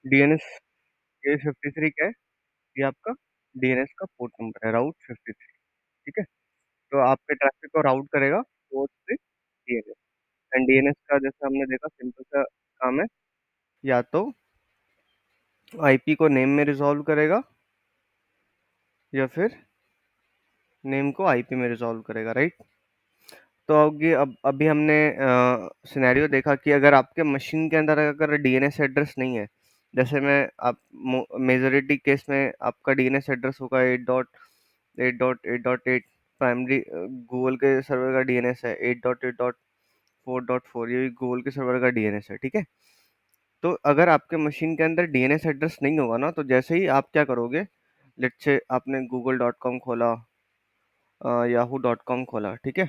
DNS ये 53 क्या है? ये आपका डीएनएस का पोर्ट नंबर है, राउट 53। ठीक है, तो आपके ट्रैफिक को राउट करेगा towards the DNS. And DNS का जैसे हमने देखा सिंपल सा काम है, या तो आईपी को नेम में रिजॉल्व करेगा या फिर नेम को आईपी में रिजॉल्व करेगा, राइट। तो अब अभी हमने सिनेरियो देखा कि अगर आपके मशीन के अंदर अगर डीएनएस एड्रेस नहीं है, जैसे मैं आप मेजोरिटी केस में आपका डीएनएस एड्रेस होगा 8.8.8.8। प्राइमरी गूगल के सर्वर का डीएनएस है 8.8.4.4, ये भी गूगल के सर्वर का डीएनएस है, ठीक है। तो अगर आपके मशीन के अंदर डीएनएस एड्रेस नहीं होगा ना, तो जैसे ही आप क्या करोगे, लेट्स से आपने google.com खोला, yahoo.com खोला, ठीक है,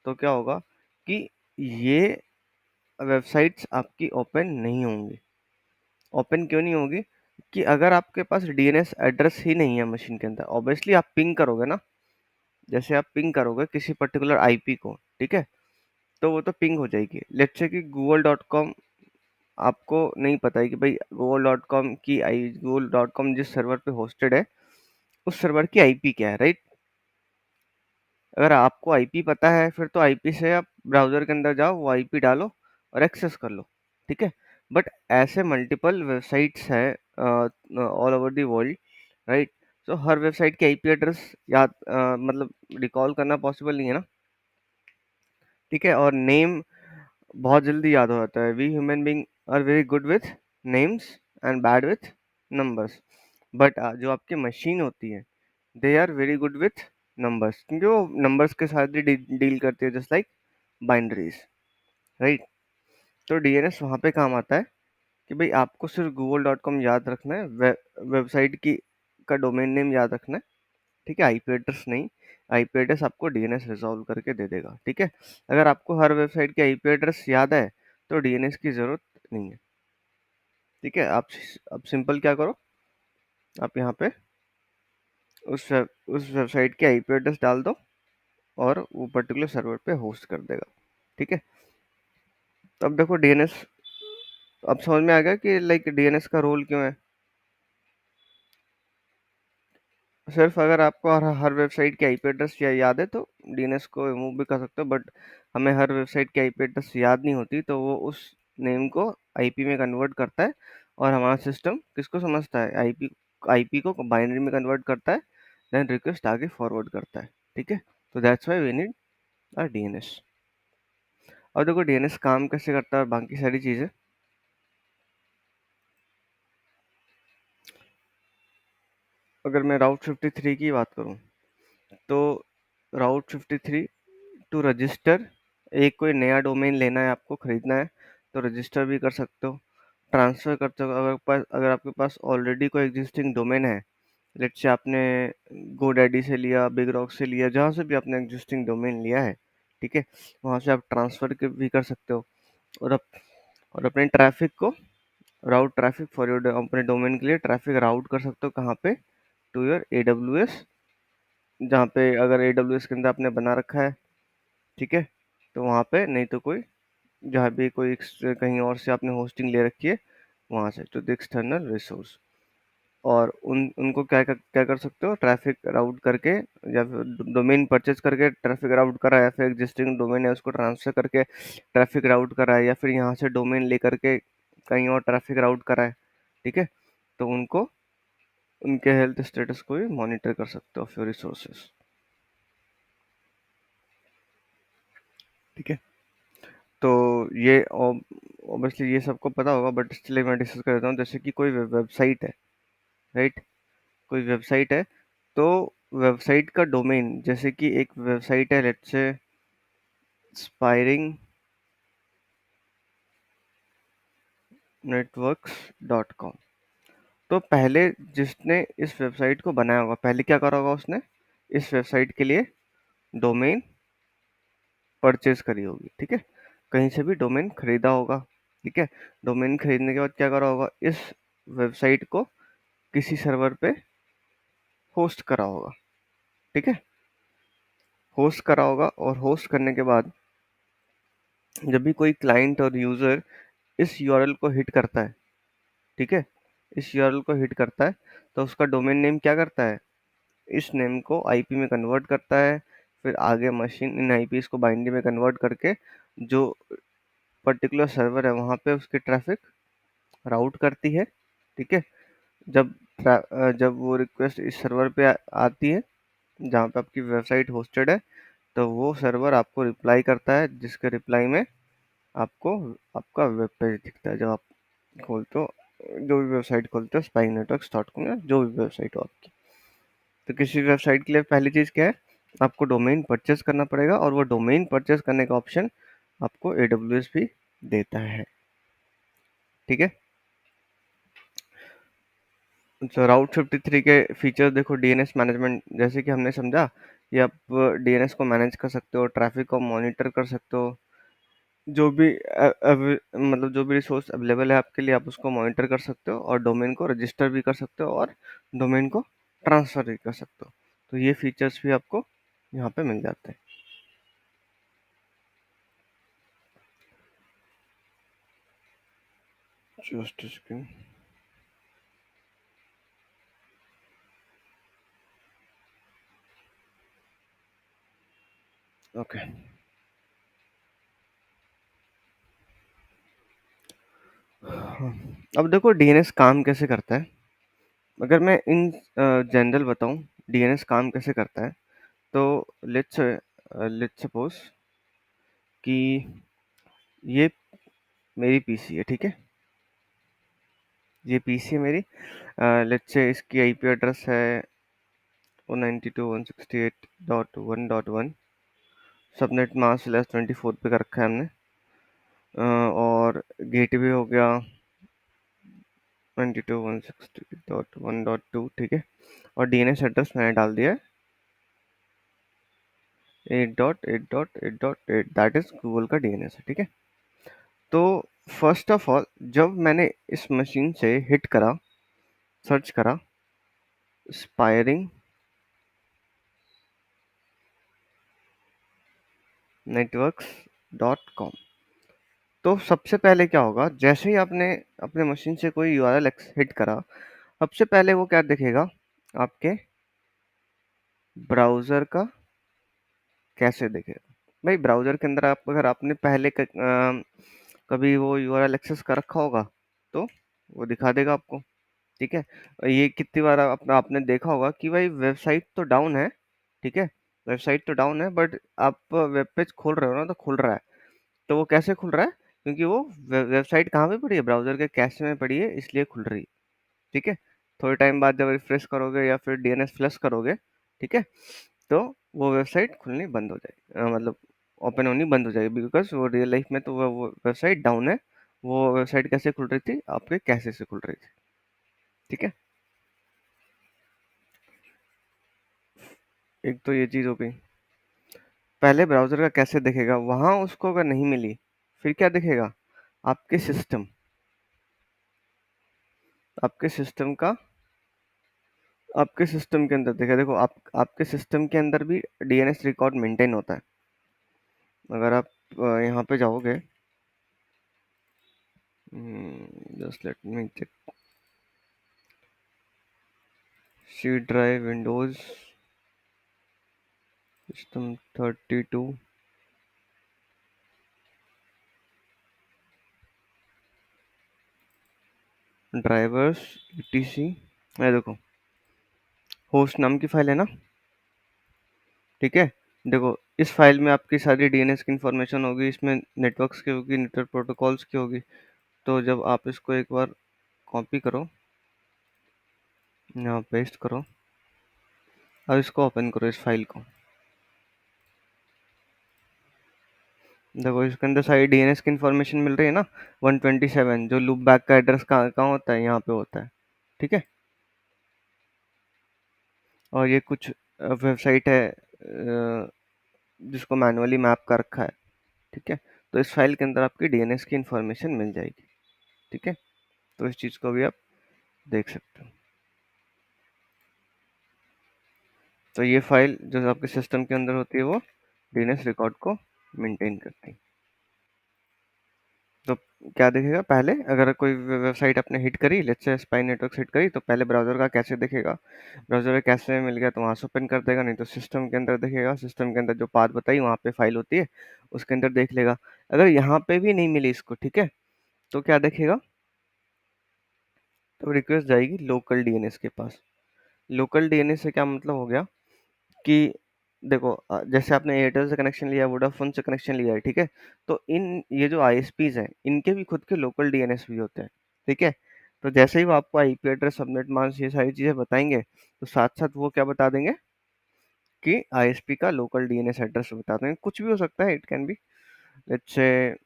तो क्या होगा कि ये वेबसाइट्स आपकी ओपन नहीं होंगी। ओपन क्यों नहीं होगी? कि अगर आपके पास डीएनएस एड्रेस ही नहीं है मशीन के अंदर, ऑब्वियसली आप पिंग करोगे ना। जैसे आप पिंग करोगे किसी पर्टिकुलर आईपी को, ठीक है, तो वो तो पिंग हो जाएगी। लेट्स से कि google.com, आपको नहीं पता है कि भाई google.com जिस सर्वर पे होस्टेड है उस सर्वर की आईपी क्या है, राइट। अगर आपको आईपी पता है फिर तो आईपी से आप ब्राउजर के अंदर जाओ, वो आईपी डालो और एक्सेस कर लो, ठीक है। बट ऐसे मल्टीपल वेबसाइट्स हैं all over the world, right. तो हर वेबसाइट की आईपी एड्रेस याद मतलब रिकॉल करना पॉसिबल नहीं है ना, ठीक है। और नेम बहुत जल्दी याद हो जाता है। We human being are very good with names and bad with numbers. But जो आपकी मशीन होती है, they are very good with numbers, क्योंकि वो नंबर्स के साथ ही डील करती है, जस्ट लाइक बाइनरीज, राइट। तो डीएनएस वहाँ पे काम आता है कि भाई आपको सिर्फ google.com याद रखना है, वेबसाइट की का डोमेन नेम याद रखना है, ठीक है, आईपी एड्रेस नहीं। आईपी एड्रेस आपको डीएनएस रिजॉल्व करके दे देगा, ठीक है। अगर आपको हर वेबसाइट की आईपी एड्रेस याद है तो डीएनएस की जरूरत नहीं है, ठीक है। आप सिंपल क्या करो, आप यहाँ पे उस वेबसाइट की आईपी एड्रेस डाल दो और वो पर्टिकुलर सर्वर पे होस्ट कर देगा, ठीक है। तो अब देखो डीएनएस, अब समझ में आ गया कि लाइक डीएनएस का रोल क्यों है। सिर्फ अगर आपको हर वेबसाइट की आईपी एड्रेस याद है तो डीएनएस को रिमूव भी कर सकते हो, बट हमें हर वेबसाइट की आईपी एड्रेस याद नहीं होती, तो वो उस नेम को आईपी में कन्वर्ट करता है। और हमारा सिस्टम किसको समझता है, आईपी आईपी को बाइनरी में कन्वर्ट करता है, देन रिक्वेस्ट आगे फॉरवर्ड करता है, ठीक है। तो that's why we need a DNS. और देखो डीएनएस काम कैसे करता है और बाकी सारी चीज़ें। अगर मैं राउट 53 की बात करूँ, तो राउट 53 टू रजिस्टर, एक कोई नया डोमेन लेना है आपको, खरीदना है, तो रजिस्टर भी कर सकते हो, ट्रांसफ़र कर सकते हो। अगर आपके पास ऑलरेडी कोई एग्जिस्टिंग डोमेन है, लेट्स से आपने गोडैडी से लिया, बिग रॉक से लिया, जहाँ से भी आपने एग्जिस्टिंग डोमेन लिया है, ठीक है, वहाँ से आप ट्रांसफ़र भी कर सकते हो। और और अपने ट्रैफिक को राउट ट्रैफिक फॉर योर अपने डोमेन के लिए ट्रैफिक राउट कर सकते हो, कहाँ पे, टू योर AWS, जहाँ पे अगर AWS के अंदर आपने बना रखा है, ठीक है, तो वहाँ पे, नहीं तो कोई जहाँ भी कोई कहीं और से आपने होस्टिंग ले रखी है वहाँ से, टू द एक्सटर्नल रिसोर्स। और उनको क्या कर सकते हो, ट्रैफिक राउट करके, या फिर डोमेन परचेज करके ट्रैफिक राउट करा, या फिर एग्जिस्टिंग डोमेन है उसको ट्रांसफर करके ट्रैफिक राउट करा है, या फिर यहाँ से डोमेन लेकर के कहीं और ट्रैफिक राउट करा है, ठीक है। तो उनको उनके हेल्थ स्टेटस को भी मॉनिटर कर सकते हो फिर रिसोर्सेस, ठीक है। तो ये ऑब्वियसली ये सबको पता होगा, बट इसलिए मैं डिस्कस कर देता हूँ। जैसे कि कोई वेबसाइट है, राइट, कोई वेबसाइट है, तो वेबसाइट का डोमेन, जैसे कि एक वेबसाइट है लेट्स से स्पायरिंग networks.com, तो पहले जिसने इस वेबसाइट को बनाया होगा, पहले क्या करा होगा, उसने इस वेबसाइट के लिए डोमेन परचेज करी होगी, ठीक है, कहीं से भी डोमेन खरीदा होगा, ठीक है। डोमेन खरीदने के बाद क्या करा होगा, इस वेबसाइट को किसी सर्वर पे होस्ट करा होगा, ठीक है, होस्ट करा होगा। और होस्ट करने के बाद जब भी कोई क्लाइंट और यूजर इस यूआरएल को हिट करता है, ठीक है, इस यूआरएल को हिट करता है तो उसका डोमेन नेम क्या करता है, इस नेम को आईपी में कन्वर्ट करता है, फिर आगे मशीन इन आईपीस को बाइनरी में कन्वर्ट करके जो पर्टिकुलर सर्वर है वहाँ पे उसकी ट्रैफिक राउट करती है। ठीक है, जब वो रिक्वेस्ट इस सर्वर पे आती है जहाँ पे आपकी वेबसाइट होस्टेड है, तो वो सर्वर आपको रिप्लाई करता है, जिसके रिप्लाई में आपको आपका वेब पेज दिखता है। जब आप खोलते हो, जो भी वेबसाइट खोलते हो spynettworks.com या जो भी वेबसाइट हो आपकी, तो किसी वेबसाइट के लिए पहली चीज़ क्या है, आपको डोमेन परचेस करना पड़ेगा, और वो डोमेन परचेस करने का ऑप्शन आपको AWS भी देता है। ठीक है, तो राउट 53 के फीचर देखो, डीएनएस मैनेजमेंट, जैसे कि हमने समझा कि आप डीएनएस को मैनेज कर सकते हो, ट्रैफिक को मॉनिटर कर सकते हो, जो भी मतलब जो भी रिसोर्स अवेलेबल है आपके लिए आप उसको मॉनिटर कर सकते हो, और डोमेन को रजिस्टर भी कर सकते हो, और डोमेन को ट्रांसफर भी कर सकते हो। तो ये फीचर्स भी आपको यहाँ पे मिल जाते हैं। Just screen, okay. अब देखो डीएनएस काम कैसे करता है। अगर मैं इन जनरल बताऊं डीएनएस काम कैसे करता है, तो लेट्स सपोज कि ये मेरी पीसी है। ठीक है, ये पीसी है मेरी, लेट्स से इसकी आईपी एड्रेस है 192.168.1.1, सबनेट मास्क /24 पे कर रखा है हमने, और गेटवे हो गया 192.168.1.2। ठीक है, और डीएनएस एड्रेस मैंने डाल दिया है 8.8.8.8, दैट इज गूगल का डीएनएस है। ठीक है, तो फर्स्ट ऑफ ऑल जब मैंने इस मशीन से हिट करा, सर्च करा स्पायरिंग नेटवर्क्स डॉट कॉम, तो सबसे पहले क्या होगा, जैसे ही आपने अपने मशीन से कोई यूआरएल हिट करा, सबसे पहले वो क्या दिखेगा, आपके ब्राउज़र का कैसे दिखेगा। भाई ब्राउज़र के अंदर आप अगर आपने पहले कभी वो यूआरएल एक्सेस कर रखा होगा तो वो दिखा देगा आपको। ठीक है, ये कितनी बार आपने देखा होगा कि भाई वेबसाइट तो डाउन है। ठीक है, वेबसाइट तो डाउन है, बट आप वेब पेज खोल रहे हो ना, तो खुल रहा है। तो वो कैसे खुल रहा है, क्योंकि वो वेबसाइट कहाँ पे पड़ी है, ब्राउज़र के कैश में पड़ी है, इसलिए खुल रही है। ठीक है, थोड़े टाइम बाद जब रिफ्रेश करोगे या फिर डीएनएस फ्लश करोगे, ठीक है, तो वो वेबसाइट खुलनी बंद हो जाएगी, मतलब ओपन होनी बंद हो जाएगी, बिकॉज वो रियल लाइफ में तो वो वेबसाइट डाउन है। वो वेबसाइट कैसे खुल रही थी, आपके कैशे से खुल रही थी। ठीक है, एक तो ये चीज़ हो गई। पहले ब्राउज़र का कैसे दिखेगा, वहाँ उसको अगर नहीं मिली, फिर क्या दिखेगा, आपके सिस्टम आपके सिस्टम का आपके सिस्टम के अंदर दिखेगा। देखो आपके सिस्टम के अंदर भी डीएनएस रिकॉर्ड मेंटेन होता है। अगर आप यहाँ पे जाओगे, just let me check, C drive, Windows, system 32, drivers, etc। ये देखो, होस्ट नाम की फाइल है ना। ठीक है, देखो इस फाइल में आपकी सारी डीएनएस की इंफॉर्मेशन होगी, इसमें नेटवर्क्स की होगी, नेटवर्क प्रोटोकॉल्स की होगी। तो जब आप इसको एक बार कॉपी करो, यहाँ पेस्ट करो, अब इसको ओपन करो, इस फाइल को। देखो इसके अंदर सारी डीएनएस की इंफॉर्मेशन मिल रही है ना। 127 जो लूप बैक का एड्रेस कहाँ कहाँ होता है, यहाँ पे होता है। ठीक है, और ये कुछ वेबसाइट है जिसको मैनुअली मैप कर रखा है। ठीक है, तो इस फाइल के अंदर आपकी डीएनएस की इंफॉर्मेशन मिल जाएगी। ठीक है, तो इस चीज़ को भी आप देख सकते हो। तो ये फाइल जो आपके सिस्टम के अंदर होती है वो डीएनएस रिकॉर्ड को मेंटेन करती है। तो क्या दिखेगा, पहले अगर कोई वेबसाइट आपने हिट करी, let's say spy network hit करी, तो पहले ब्राउज़र का कैसे दिखेगा, ब्राउज़र का कैसे मिल गया तो वहाँ से ओपन कर देगा, नहीं तो सिस्टम के अंदर दिखेगा, सिस्टम के अंदर जो पाथ बताई वहाँ पे फाइल होती है उसके अंदर देख लेगा। अगर यहाँ पे भी नहीं मिली इसको, ठीक है, तो क्या देखेगा, तो रिक्वेस्ट जाएगी लोकल डीएनएस के पास। लोकल डीएनएस से क्या मतलब हो गया कि देखो जैसे आपने एयरटेल से कनेक्शन लिया, वोडाफोन से कनेक्शन लिया है, ठीक है, तो इन ये जो आईएसपीज हैं इनके भी खुद के लोकल डीएनएस भी होते हैं, ठीक है। तो जैसे ही वो आपको आईपी एड्रेस, सबनेट मास्क, ये सारी चीजें बताएंगे, तो साथ साथ वो क्या बता देंगे कि आईएसपी का लोकल डीएनएस एड्रेस बता देंगे। कुछ भी हो सकता है, it can be let's say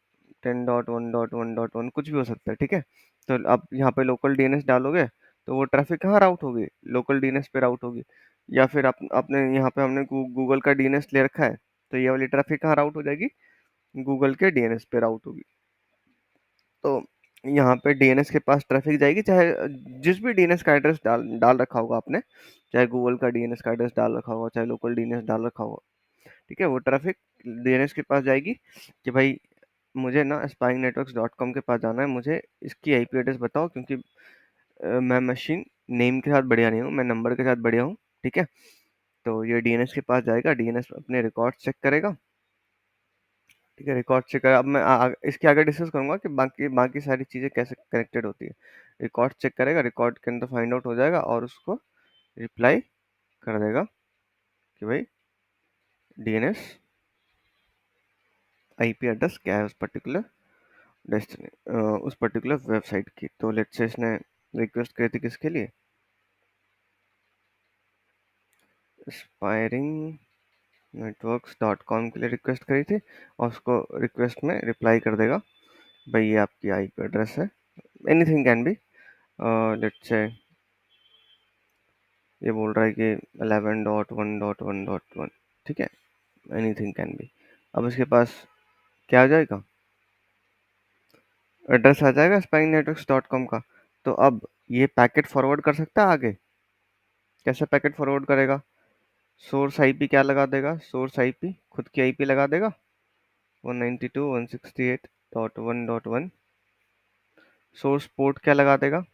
10.1.1.1 कुछ भी हो सकता है, ठीक है। तो आप यहाँ पे लोकल डीएनएस डालोगे तो वो ट्रैफिक कहाँ राउट होगी, लोकल डीएनएस पे राउट होगी। या फिर आप अपने यहाँ पे हमने गूगल का डीएनएस ले रखा है, तो ये वाली ट्रैफिक कहाँ राउट हो जाएगी, गूगल के डीएनएस पे राउट होगी। तो यहाँ पे डीएनएस के पास ट्रैफिक जाएगी, चाहे जिस भी डीएनएस का एड्रेस डाल डाल रखा होगा आपने, चाहे गूगल का डीएनएस का एड्रेस डाल रखा होगा, चाहे लोकल डीएनएस डाल रखा होगा, ठीक है, वो ट्रैफिक डीएनएस के पास जाएगी कि भाई मुझे ना spyingnetworks.com के पास जाना है, मुझे इसकी आईपी एड्रेस बताओ, क्योंकि मैं मशीन नेम के साथ बढ़िया नहीं हूँ, मैं नंबर के साथ बढ़िया हूँ, ठीक है। तो ये डीएनएस के पास जाएगा, डीएनएस अपने रिकॉर्ड चेक करेगा, ठीक है, रिकॉर्ड चेक करेगा। अब मैं इसके आगे डिस्कस करूंगा कि बाकी बाकी सारी चीज़ें कैसे कनेक्टेड होती है। रिकॉर्ड चेक करेगा, रिकॉर्ड के अंदर फाइंड आउट हो जाएगा और उसको रिप्लाई कर देगा कि भाई डीएनएस आईपी एड्रेस क्या है उस पर्टिकुलर डेस्टिनी उस पर्टिकुलर वेबसाइट की। तो लेट्स से इसने रिक्वेस्ट करी थी किसके लिए, एस्पायरिंग networks.com के लिए रिक्वेस्ट करी थी, और उसको रिक्वेस्ट में रिप्लाई कर देगा भाई ये आपकी आईपी एड्रेस है, anything can be, let's say ये बोल रहा है कि 11.1.1.1, ठीक है, एनीथिंग कैन बी। अब इसके पास क्या आ जाएगा, एड्रेस आ जाएगा spyingnetworks.com का। तो अब ये पैकेट फॉरवर्ड कर सकता है आगे, कैसे पैकेट फॉरवर्ड करेगा, सोर्स आईपी क्या लगा देगा, सोर्स आईपी खुद की आईपी लगा देगा 192.168.1.1, सोर्स पोर्ट क्या लगा देगा,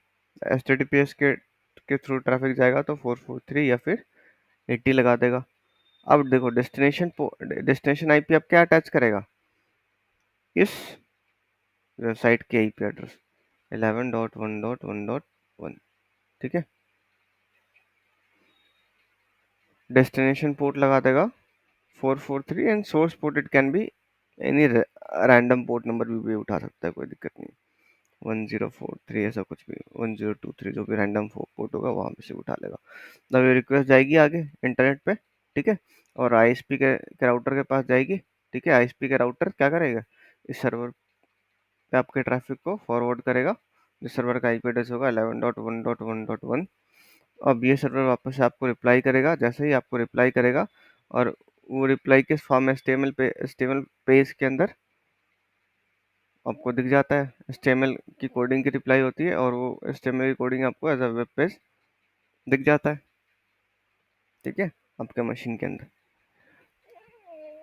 एचटीटीपीएस के थ्रू ट्रैफिक जाएगा तो 443 या फिर 80 लगा देगा। अब देखो डेस्टिनेशन आईपी अब क्या अटैच करेगा, इस वेबसाइट की आईपी एड्रेस 11.1.1.1, ठीक है। डेस्टिनेशन पोर्ट लगा देगा 443 and source port it can be any random port number भी उठा सकता है, कोई दिक्कत नहीं, 1043 ऐसा कुछ भी, 1023 जो भी रैंडम पोर्ट होगा वहाँ पे से उठा लेगा। तब ये रिक्वेस्ट जाएगी आगे इंटरनेट पे, ठीक है, और आईएसपी के राउटर के पास जाएगी, ठीक है। आईएसपी के राउटर क्या करेगा, इस सर्वर पे आपके ट्रैफिक को फॉरवर्ड करेगा, जिस सर्वर का आईपी एड्रेस होगा 11.1.1.1। अब ये सर्वर वापस से आपको रिप्लाई करेगा, जैसे ही आपको रिप्लाई करेगा, और वो रिप्लाई किस फॉर्म में, एचटीएमएल पेज के अंदर आपको दिख जाता है, एचटीएमएल की कोडिंग की रिप्लाई होती है, और वो एचटीएमएल की कोडिंग आपको एज अ वेब पेज दिख जाता है, ठीक है, आपके मशीन के अंदर।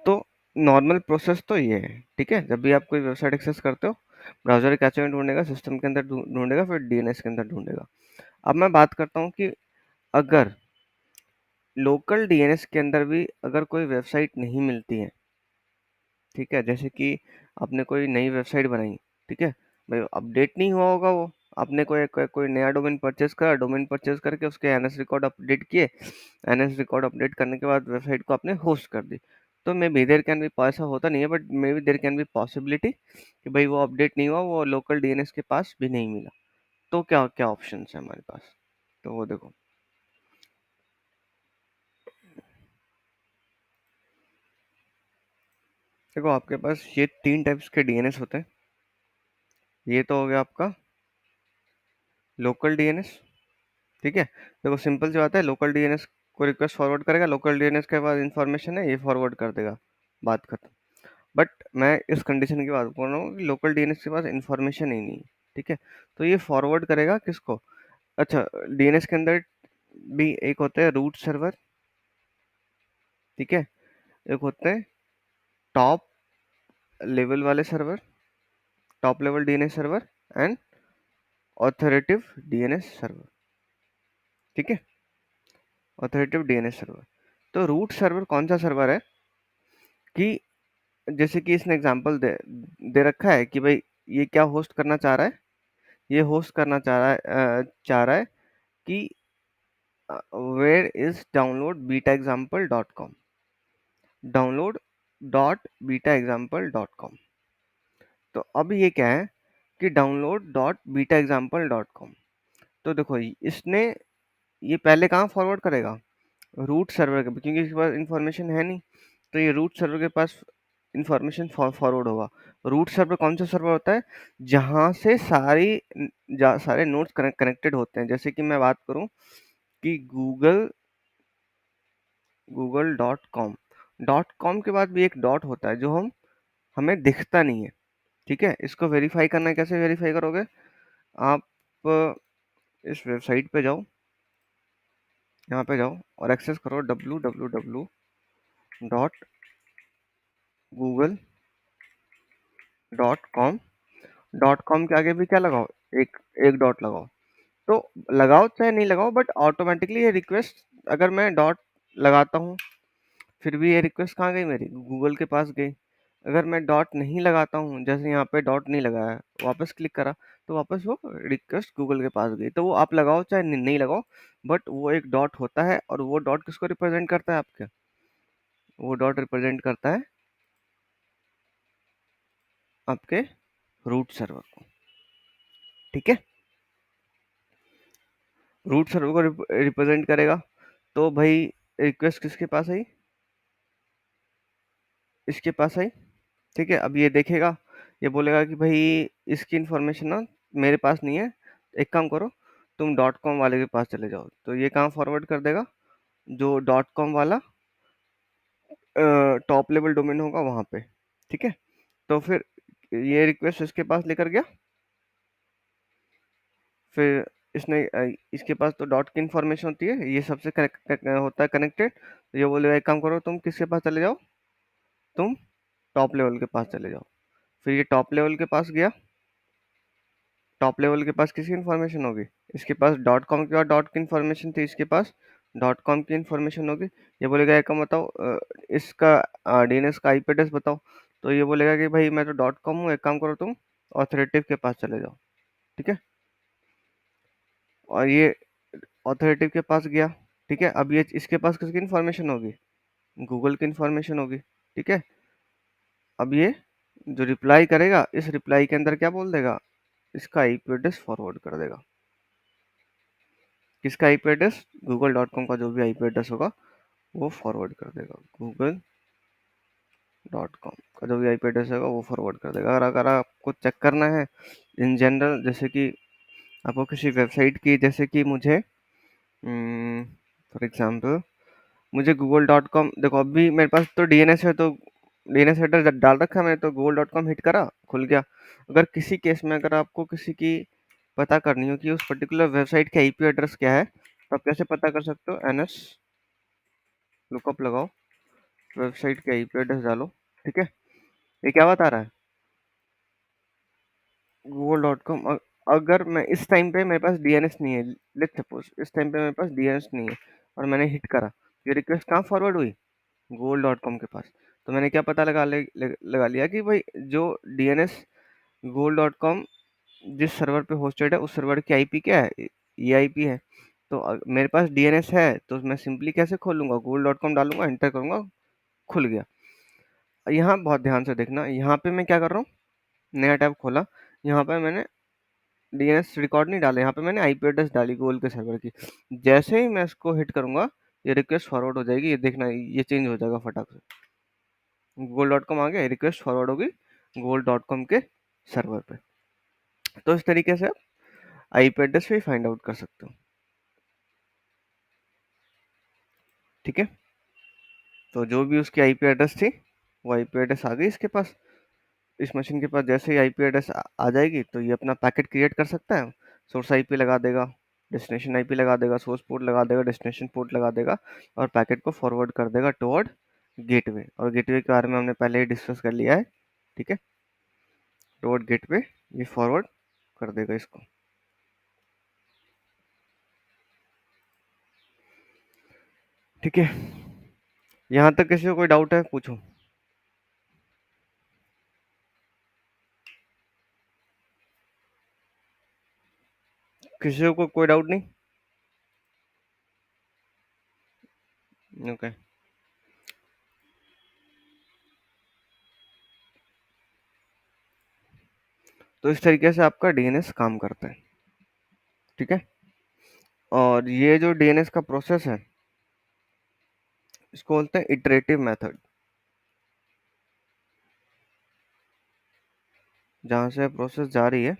तो नॉर्मल प्रोसेस तो ये है, ठीक है। जब भी आप कोई वेबसाइट एक्सेस करते हो, ब्राउजर कैचे में ढूंढेगा, सिस्टम के अंदर ढूंढेगा, फिर डीएनएस के अंदर ढूंढेगा। अब मैं बात करता हूँ कि अगर लोकल डीएनएस के अंदर भी अगर कोई वेबसाइट नहीं मिलती है, ठीक है, जैसे कि आपने कोई नई वेबसाइट बनाई, ठीक है, भाई अपडेट नहीं हुआ होगा वो, आपने कोई नया डोमेन परचेज करा, डोमेन परचेज करके उसके एनएस रिकॉर्ड अपडेट किए, एनएस रिकॉर्ड अपडेट करने के बाद वेबसाइट को आपने होस्ट कर दी, तो may be there can be, ऐसा होता नहीं है but may be there can be possibility कि भाई वो अपडेट नहीं हुआ, वो लोकल डीएनएस के पास भी नहीं मिला। तो क्या क्या ऑप्शन है हमारे पास, तो वो देखो, देखो आपके पास ये तीन टाइप्स के डीएनएस होते हैं। ये तो हो गया आपका लोकल डीएनएस, ठीक है। देखो सिंपल सी बात है, लोकल डीएनएस को रिक्वेस्ट फॉरवर्ड करेगा, लोकल डीएनएस के बाद इंफॉर्मेशन है ये फॉरवर्ड कर देगा, बात खत्म। बट मैं इस कंडीशन की बात कर रहा हूँ कि लोकल डीएनएस के पास इंफॉर्मेशन ही नहीं है, ठीक है। तो ये फॉरवर्ड करेगा किसको, अच्छा, डीएनएस के अंदर भी एक होता है रूट सर्वर, ठीक है, एक होते हैं टॉप लेवल वाले server, top level DNS server and authoritative DNS server. ठीक है, ऑथोरेटिव डीएनएस सर्वर। तो रूट सर्वर कौन सा सर्वर है कि जैसे कि इसने एग्जांपल दे रखा है कि भाई ये क्या होस्ट करना चाह रहा है, ये होस्ट करना चाह रहा है कि where is download beta example dot com, download dot beta example dot com. तो अब ये क्या है कि download dot beta example dot com. तो देखो इसने ये पहले कहाँ फॉरवर्ड करेगा, रूट सर्वर के, क्योंकि इसके पास इंफॉर्मेशन है नहीं, तो ये रूट सर्वर के पास इंफॉर्मेशन फॉरवर्ड होगा। रूट सर्वर कौन सा सर्वर होता है, जहाँ से सारे नोड्स कनेक्टेड होते हैं। जैसे कि मैं बात करूँ कि गूगल डॉट कॉम के बाद भी एक डॉट होता है जो हमें दिखता नहीं है। ठीक है, इसको वेरीफाई करना है, कैसे वेरीफाई करोगे, आप इस वेबसाइट पे जाओ, यहाँ पे जाओ और एक्सेस करो www.google.com। डॉट कॉम के आगे भी क्या लगाओ, एक एक डॉट लगाओ। तो लगाओ चाहे नहीं लगाओ, बट ऑटोमेटिकली ये रिक्वेस्ट, अगर मैं डॉट लगाता हूँ फिर भी ये रिक्वेस्ट कहाँ गई, मेरी गूगल के पास गई। अगर मैं डॉट नहीं लगाता हूँ, जैसे यहाँ पे डॉट नहीं लगाया, वापस क्लिक करा, तो वापस वो रिक्वेस्ट गूगल के पास गई। तो वो आप लगाओ चाहे नहीं लगाओ, बट वो एक डॉट होता है, और वो डॉट किसको रिप्रेजेंट करता है आपके, वो डॉट रिप्रेजेंट करता है आपके रूट सर्वर को। ठीक है, रूट सर्वर को रिप्रेजेंट करेगा। तो भाई रिक्वेस्ट किसके पास आई, इसके पास आई। ठीक है, अब ये देखेगा, ये बोलेगा कि भाई इसकी इंफॉर्मेशन ना मेरे पास नहीं है, एक काम करो तुम डॉट कॉम वाले के पास चले जाओ। तो ये कहाँ फॉरवर्ड कर देगा, जो डॉट कॉम वाला टॉप लेवल डोमेन होगा वहाँ पे। ठीक है, तो फिर ये रिक्वेस्ट इसके पास लेकर गया, फिर इसने इसके पास तो डॉट की इंफॉर्मेशन होती है, ये सबसे कनेक्ट होता है कनेक्टेड। तो ये बोलेगा एक काम करो तुम किसके पास चले जाओ, तुम टॉप लेवल के पास चले जाओ। फिर ये टॉप लेवल के पास गया, टॉप लेवल के पास किसकी इन्फॉर्मेशन होगी, इसके पास डॉट कॉम के बाद डॉट की इन्फॉर्मेशन थी, इसके पास डॉट कॉम की इन्फॉर्मेशन होगी। ये बोलेगा एक काम बताओ, इसका डीएनएस का आईपी एड्रेस बताओ। तो ये बोलेगा कि भाई मैं तो डॉट कॉम हूँ, एक काम करो तुम ऑथोरेटिव के पास चले जाओ। ठीक है, और ये ऑथोरेटिव के पास गया। ठीक है, अब ये इसके पास किसकी इन्फॉर्मेशन होगी, गूगल की इन्फॉर्मेशन होगी। ठीक है, अब ये जो रिप्लाई करेगा, इस रिप्लाई के अंदर क्या बोल देगा, इसका आईपी एड्रेस फॉरवर्ड कर देगा। किसका IP address, Google dot com का जो भी आईपी एड्रेस होगा वो फॉरवर्ड कर देगा, गूगल डॉट कॉम का जो भी आईपी एड्रेस होगा वो फॉरवर्ड कर देगा। अगर आपको चेक करना है इन जनरल, जैसे कि आपको किसी वेबसाइट की, जैसे कि मुझे फॉर एग्जांपल मुझे गूगल डॉट कॉम, देखो अभी मेरे पास तो डीएनएस है, तो डीएनएस एड्रेस डाल रखा है मैंने, तो गूगल डॉट कॉम हिट करा, खुल गया। अगर किसी केस में अगर आपको किसी की पता करनी हो कि उस पर्टिकुलर वेबसाइट का आईपी एड्रेस क्या है, तो आप कैसे पता कर सकते हो, एनएस लुकअप लगाओ, वेबसाइट के आईपी एड्रेस डालो। ठीक है, ये क्या बता रहा है, google.com। अगर मैं इस टाइम पे मेरे पास डीएनएस नहीं है, लेट्स सपोज इस टाइम पे मेरे पास डीएनएस नहीं है, और मैंने हिट करा, ये रिक्वेस्ट कहाँ फॉरवर्ड हुई, google.com के पास। तो मैंने क्या पता लगा लिया कि भाई जो डीएनएस google.com जिस सर्वर पे होस्टेड है, उस सर्वर की आईपी क्या है, ये आईपी है। तो मेरे पास डीएनएस है, तो मैं सिंपली कैसे खोलूंगा, google.com डालूंगा, एंटर करूंगा, खुल गया। यहाँ बहुत ध्यान से देखना, यहाँ पे मैं क्या कर रहा हूँ, नया टैब खोला, यहाँ पे मैंने डीएनएस रिकॉर्ड नहीं डाला, यहाँ पे मैंने आईपी एड्रेस डाली गूगल के सर्वर की। जैसे ही मैं इसको हिट करूंगा, ये रिक्वेस्ट फॉरवर्ड हो जाएगी, ये देखना ये चेंज हो जाएगा फटाक से, गूगल डॉट कॉम आ गया, रिक्वेस्ट फॉरवर्ड होगी गूगल डॉट कॉम के सर्वर पे। तो इस तरीके से आप आईपी एड्रेस भी फाइंड आउट कर सकते हो। ठीक है, तो जो भी उसकी आईपी एड्रेस थी, वो आईपी एड्रेस आ गई इसके पास, इस मशीन के पास। जैसे ही आईपी एड्रेस आ जाएगी, तो ये अपना पैकेट क्रिएट कर सकता है, सोर्स आईपी लगा देगा, डेस्टिनेशन आईपी लगा देगा, सोर्स पोर्ट लगा देगा, डेस्टिनेशन पोर्ट लगा देगा, और पैकेट को फॉरवर्ड कर देगा टुवर्ड गेटवे। और गेटवे के बारे में हमने पहले ही डिस्कस कर लिया है। ठीक है, टुवर्ड गेट पे ये फॉरवर्ड कर देगा इसको। ठीक है, यहाँ तक किसी को कोई डाउट है? पूछो। किसी को कोई डाउट नहीं? ओके। तो इस तरीके से आपका डीएनएस काम करता है। ठीक है, और ये जो डीएनएस का प्रोसेस है इसको बोलते हैं इटरेटिव मेथड। जहां से प्रोसेस जा रही है,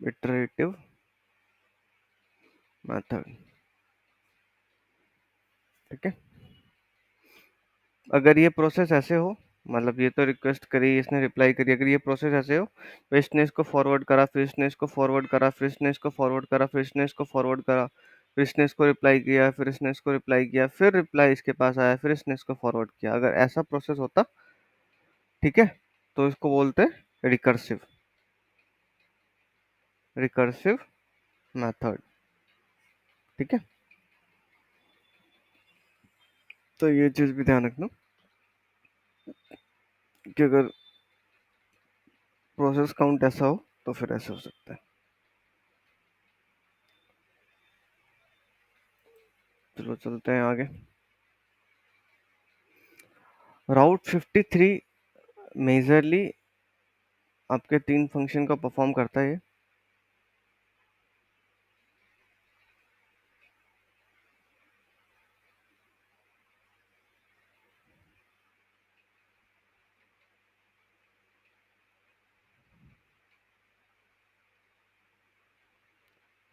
इटरेटिव मेथड। ठीक है, अगर ये प्रोसेस ऐसे हो, मतलब ये तो रिक्वेस्ट करी, इसने रिप्लाई करी, अगर ये प्रोसेस ऐसे हो तो इसने इसको फॉरवर्ड करा, फिर इसने इसको फॉरवर्ड करा, फिर इसने इसको फॉरवर्ड करा, फिर इसने इसको फॉरवर्ड करा, फिर इसने इसको रिप्लाई किया, फिर इसने इसको रिप्लाई किया, फिर रिप्लाई इसके पास आया, फिर इसने इसको फॉरवर्ड किया, अगर ऐसा प्रोसेस होता, ठीक है, तो इसको बोलते हैं रिकर्सिव, रिकर्सिव मेथड। ठीक है, तो ये चीज भी ध्यान रखना कि अगर प्रोसेस काउंट ऐसा हो तो फिर ऐसे हो सकता है। चलो चलते हैं आगे। राउट 53 मेजरली आपके 3 फंक्शन का परफॉर्म करता है।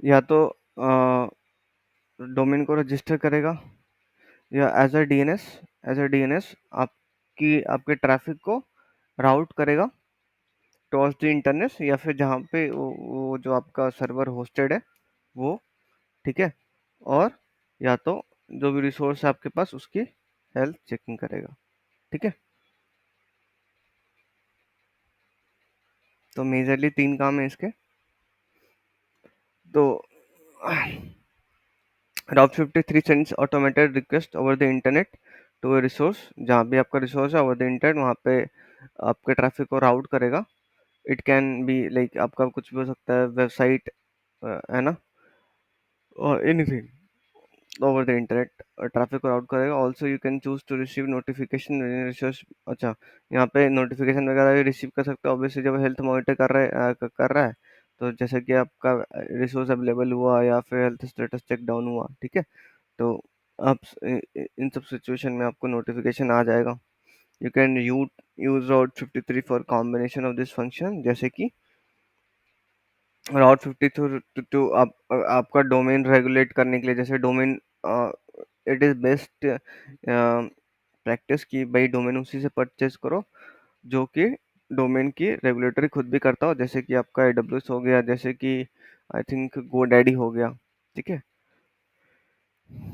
या तो डोमेन को रजिस्टर करेगा, या as a DNS, as a DNS आपके ट्रैफिक को राउट करेगा टॉस द इंटरनेट, या फिर जहाँ पे वो जो आपका सर्वर होस्टेड है वो। ठीक है, और या तो जो भी रिसोर्स है आपके पास उसकी हेल्थ चेकिंग करेगा। ठीक है, तो मेजरली 3 काम है इसके। तो route 53 sends automated request over the internet to a resource, जहाँ भी आपका रिसोर्स है ओवर द इंटरनेट वहाँ पे आपके ट्रैफिक को राउट करेगा। इट कैन बी लाइक आपका कुछ भी हो सकता है, वेबसाइट है ना, और anything over the internet traffic को राउट करेगा। Also you can choose to receive notification resource. अच्छा, यहाँ पे नोटिफिकेशन वगैरह भी रिसीव कर सकते हो ऑब्वियसली, जब हेल्थ मॉनिटर कर रहा है, तो जैसे कि आपका रिसोर्स अवेलेबल हुआ या फिर हेल्थ स्टेटस चेक डाउन हुआ, ठीक है, तो आप इन सब सिचुएशन में आपको नोटिफिकेशन आ जाएगा। You can use route 53 for combination of this function, जैसे कि राउट 52 टू आपका डोमेन रेगुलेट करने के लिए, जैसे domain it is best practice की भाई डोमेन उसी से परचेज करो जो कि डोमेन की रेगुलेटरी खुद भी करता हो, जैसे कि आपका AWS हो गया, जैसे कि आई थिंक GoDaddy हो गया। ठीक है,